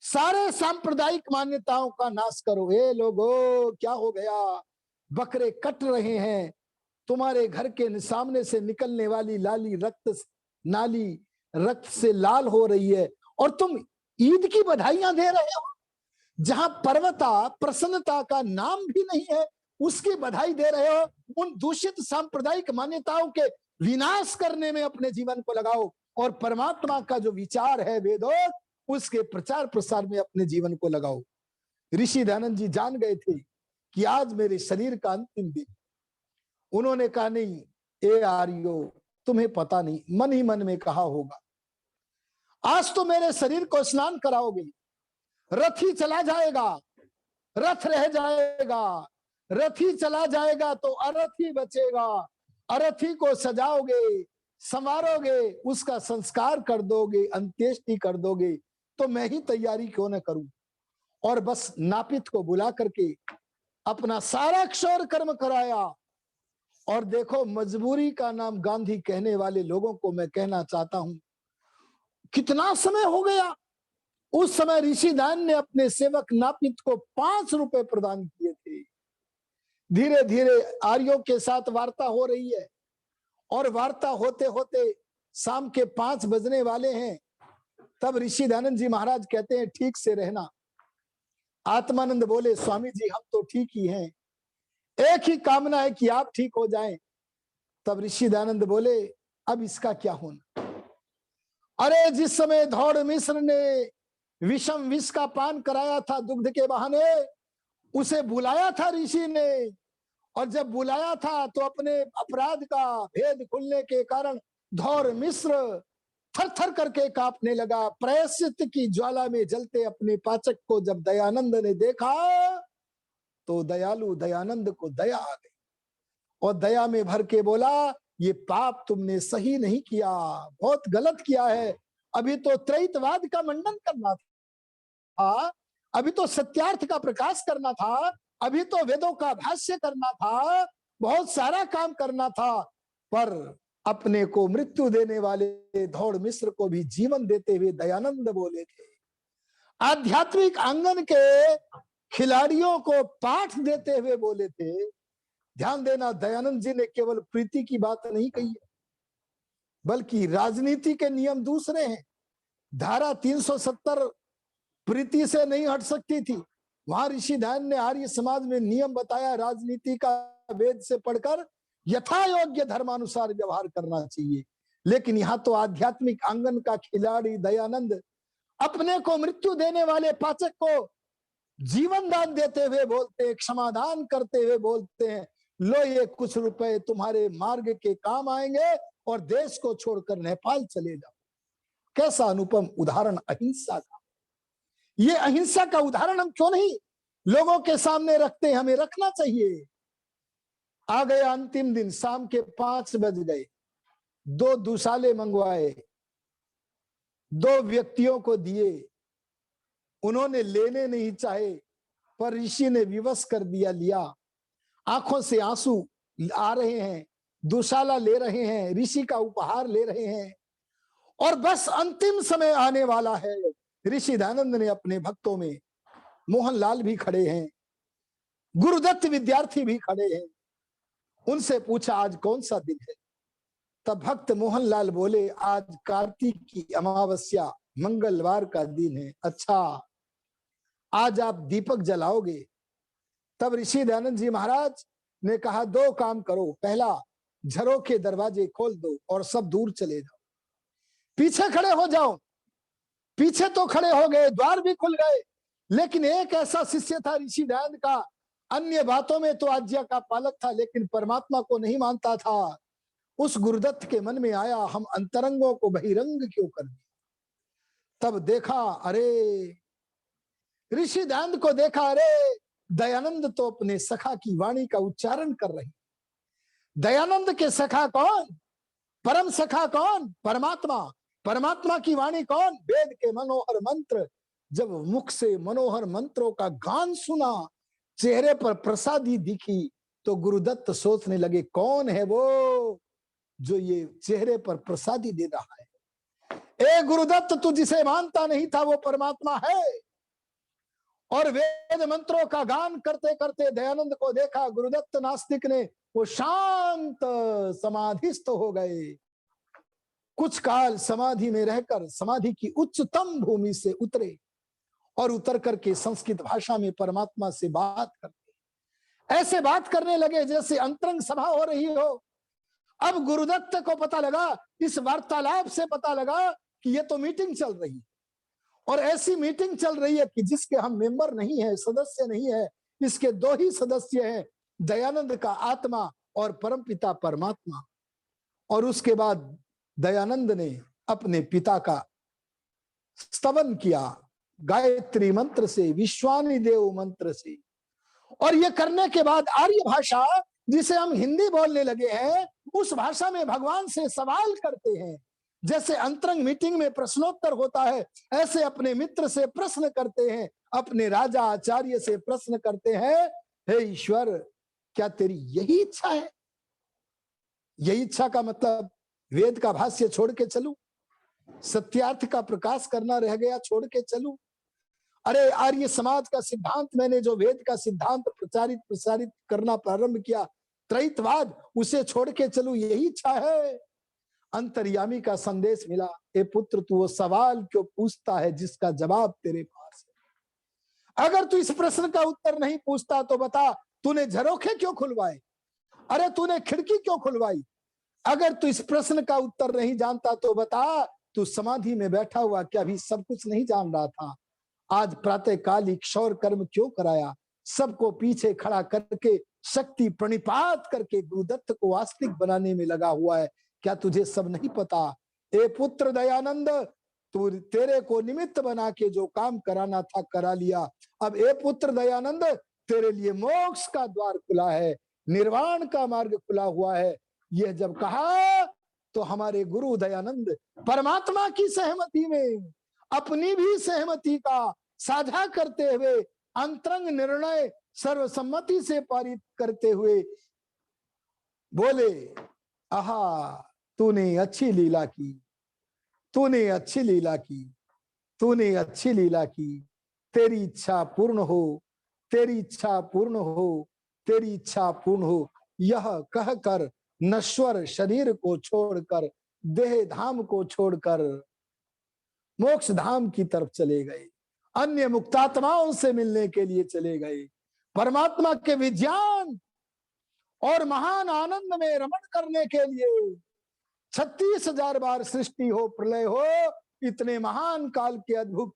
सारे सांप्रदायिक मान्यताओं का नाश करो। हे लोगों, क्या हो गया, बकरे कट रहे हैं, तुम्हारे घर के सामने से निकलने वाली नाली रक्त से लाल हो रही है और तुम ईद की बधाइयां दे रहे हो। जहां पर्वता प्रसन्नता का नाम भी नहीं है, उसकी बधाई दे रहे हो। उन दूषित सांप्रदायिक मान्यताओं के विनाश करने में अपने जीवन को लगाओ और परमात्मा का जो विचार है वेदों, उसके प्रचार प्रसार में अपने जीवन को लगाओ। ऋषि दयानंद जी जान गए थे कि आज मेरे शरीर का अंतिम दिन। उन्होंने कहा, नहीं ए आर्यो, तुम्हें पता नहीं, मन ही मन में कहा होगा, आज तो मेरे शरीर को स्नान कराओगे, रथ ही चला जाएगा, रथ रह जाएगा, रथ ही चला जाएगा तो अरथ ही बचेगा, अरथी को सजाओगे, संवारोगे, उसका संस्कार कर दोगे, अंत्येष्टि कर दोगे, तो मैं ही तैयारी क्यों न करूं। और बस नापित को बुला करके अपना सारा क्षौर कर्म कराया। और देखो, मजबूरी का नाम गांधी कहने वाले लोगों को मैं कहना चाहता हूं, कितना समय हो गया। उस समय ऋषिदान ने अपने सेवक नापित को 5 रुपए प्रदान किए थे। धीरे धीरे आर्यों के साथ वार्ता हो रही है और वार्ता होते होते शाम के 5 बजने वाले हैं। तब ऋषि दयानंद जी महाराज कहते हैं, ठीक से रहना। आत्मानंद बोले, स्वामी जी हम तो ठीक ही हैं, एक ही कामना है कि आप ठीक हो जाएं। तब ऋषि दयानंद बोले, अब इसका क्या होना। अरे जिस समय धौड़ मिश्र ने विषम विष का पान कराया था दुग्ध के बहाने, उसे बुलाया था ऋषि ने, और जब बुलाया था तो अपने अपराध का भेद खुलने के कारण धौर मिश्र थर थर करके कांपने लगा। प्रायश्चित की ज्वाला में जलते अपने पाचक को जब दयानंद ने देखा तो दयालु दयानंद को दया आ गई और दया में भर के बोला, ये पाप तुमने सही नहीं किया, बहुत गलत किया है। अभी तो त्रैतवाद का मंडन करना था, अभी तो सत्यार्थ का प्रकाश करना था, अभी तो वेदों का भाष्य करना था, बहुत सारा काम करना था। पर अपने को मृत्यु देने वाले धौड़ मिश्र को भी जीवन देते हुए दयानंद बोले थे। आध्यात्मिक आंगन के खिलाड़ियों को पाठ देते हुए बोले थे। ध्यान देना, दयानंद जी ने केवल प्रीति की बात नहीं कही है, बल्कि राजनीति के नियम दूसरे हैं। धारा 370 प्रीति से नहीं हट सकती थी। वहां ऋषि ध्यान ने आर्य समाज में नियम बताया, राजनीति का वेद से पढ़कर यथा योग्य धर्मानुसार व्यवहार करना चाहिए। लेकिन यहाँ तो आध्यात्मिक आंगन का खिलाड़ी दयानंद अपने को मृत्यु देने वाले पाचक को जीवन दान देते हुए बोलते हैं, क्षमादान करते हुए बोलते हैं, लो ये कुछ रुपए तुम्हारे मार्ग के काम आएंगे और देश को छोड़कर नेपाल चले जाओ। कैसा अनुपम उदाहरण अहिंसा का। ये अहिंसा का उदाहरण हम क्यों नहीं लोगों के सामने रखते, हमें रखना चाहिए। आ गया अंतिम दिन, शाम के 5 बज गए, 2 दुसाले मंगवाए, 2 व्यक्तियों को दिए, उन्होंने लेने नहीं चाहे, पर ऋषि ने विवश कर दिया, लिया। आंखों से आंसू आ रहे हैं, दुशाला ले रहे हैं, ऋषि का उपहार ले रहे हैं, और बस अंतिम समय आने वाला है। ऋषि दयानंद ने अपने भक्तों में मोहनलाल भी खड़े हैं, गुरुदत्त विद्यार्थी भी खड़े हैं, उनसे पूछा आज कौन सा दिन है। तब भक्त मोहनलाल बोले आज कार्तिक की अमावस्या मंगलवार का दिन है। अच्छा, आज आप दीपक जलाओगे? तब ऋषि दयानंद जी महाराज ने कहा दो काम करो, पहला झरों के दरवाजे खोल दो और सब दूर चले जाओ, पीछे खड़े हो जाओ। पीछे तो खड़े हो गए, द्वार भी खुल गए, लेकिन एक ऐसा शिष्य था ऋषि दयानंद का, अन्य बातों में तो आज्ञा का पालक था, लेकिन परमात्मा को नहीं मानता था। उस गुरुदत्त के मन में आया हम अंतरंगों को बहिरंग क्यों कर दिया। तब देखा, अरे ऋषि दयानंद को देखा, अरे दयानंद तो अपने सखा की वाणी का उच्चारण कर रहे। दयानंद के सखा कौन? परम सखा कौन? परमात्मा। परमात्मा की वाणी कौन? वेद के मनोहर मंत्र। जब मुख से मनोहर मंत्रों का गान सुना, चेहरे पर प्रसादी दिखी, तो गुरुदत्त सोचने लगे कौन है वो जो ये चेहरे पर प्रसादी दे रहा है। ए गुरुदत्त, तू जिसे मानता नहीं था वो परमात्मा है। और वेद मंत्रों का गान करते करते दयानंद को देखा, गुरुदत्त नास्तिक ने, वो शांत समाधिस्थ हो गए। कुछ काल समाधि में रहकर समाधि की उच्चतम भूमि से उतरे और उतर करके संस्कृत भाषा में परमात्मा से बात करते, ऐसे बात करने लगे जैसे अंतरंग सभा हो रही हो। अब गुरुदत्त को पता लगा, इस वार्तालाप से पता लगा कि ये तो मीटिंग चल रही है, और ऐसी मीटिंग चल रही है कि जिसके हम मेंबर नहीं है, सदस्य नहीं है। इसके दो ही सदस्य हैं, दयानंद का आत्मा और परमपिता परमात्मा। और उसके बाद दयानंद ने अपने पिता का स्तवन किया गायत्री मंत्र से, विश्वानि देव मंत्र से। और ये करने के बाद आर्य भाषा, जिसे हम हिंदी बोलने लगे हैं, उस भाषा में भगवान से सवाल करते हैं। जैसे अंतरंग मीटिंग में प्रश्नोत्तर होता है, ऐसे अपने मित्र से प्रश्न करते हैं, अपने राजा आचार्य से प्रश्न करते हैं, हे ईश्वर, क्या तेरी यही इच्छा है? यही इच्छा का मतलब वेद का भाष्य छोड़ के चलूं? सत्यार्थ का प्रकाश करना रह गया, छोड़ के चलूं? अरे आर्य समाज का सिद्धांत, मैंने जो वेद का सिद्धांत प्रसारित करना प्रारंभ किया, त्रैतवाद, उसे छोड़ के चलूं, यही इच्छा है? अंतर्यामी का संदेश मिला, ए पुत्र, तू वो सवाल क्यों पूछता है जिसका जवाब तेरे पास है? अगर तू इस प्रश्न का उत्तर नहीं पूछता तो बता, तूने झरोखे क्यों खुलवाए? अरे तूने खिड़की क्यों खुलवाई? अगर तू इस प्रश्न का उत्तर नहीं जानता तो बता, तू समाधि में बैठा हुआ क्या अभी सब कुछ नहीं जान रहा था? आज प्रातः काल क्षौर कर्म क्यों कराया? सबको पीछे खड़ा करके शक्ति प्रणिपात करके गुरुदत्त को आस्तिक बनाने में लगा हुआ है। क्या तुझे सब नहीं पता? ए पुत्र दयानंद, तू तेरे को निमित्त बना के जो काम कराना था करा लिया। अब ए पुत्र दयानंद, तेरे लिए मोक्ष का द्वार खुला है, निर्वाण का मार्ग खुला हुआ है। यह जब कहा तो हमारे गुरु दयानंद परमात्मा की सहमति में अपनी भी सहमति का साझा करते हुए अंतरंग निर्णय सर्वसम्मति से पारित करते हुए बोले, आहा, तूने अच्छी लीला की, तूने अच्छी लीला की, तूने अच्छी लीला की। तेरी इच्छा पूर्ण हो, तेरी इच्छा पूर्ण हो, तेरी इच्छा पूर्ण हो। यह कहकर नश्वर शरीर को छोड़कर, देह धाम को छोड़कर मोक्ष धाम की तरफ चले गए, अन्य मुक्तात्माओं से मिलने के लिए चले गए, परमात्मा के विज्ञान और महान आनंद में रमण करने के लिए। 36,000 बार सृष्टि हो, प्रलय हो, इतने महान काल के अद्भुत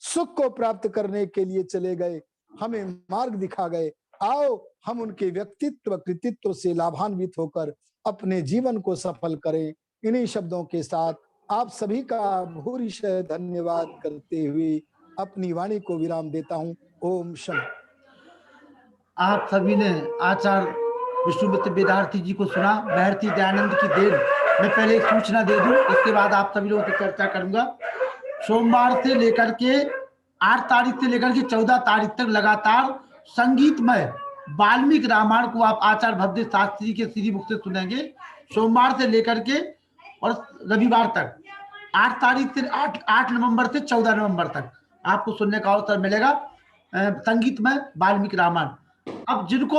सुख को प्राप्त करने के लिए चले गए, हमें मार्ग दिखा गए। आओ हम उनके व्यक्तित्व कृतित्व से लाभान्वित होकर अपने जीवन को सफल करें। इन्हीं शब्दों के साथ आप सभी का भूरिशः धन्यवाद करते हुए अपनी वाणी को विराम देता हूं। ओम शम। आप सभी ने आचार्य विष्णुमित्र वेदार्थी जी को सुना, महर्षि दयानंद की देन। मैं पहले एक सूचना दे दूं, इसके बाद आप सभी लोगों से चर्चा करूंगा। सोमवार से लेकर के 8 तारीख से लेकर के 14 तारीख तक लगातार संगीतमय वाल्मीकि रामायण को आप आचार्य भवदेव शास्त्री के श्री मुख से सुनेंगे, सोमवार से लेकर के और रविवार तक। 8 तारीख से 8 नवंबर से 14 नवंबर तक आपको सुनने का अवसर मिलेगा संगीतमय वाल्मीकि रामायण। अब जिनको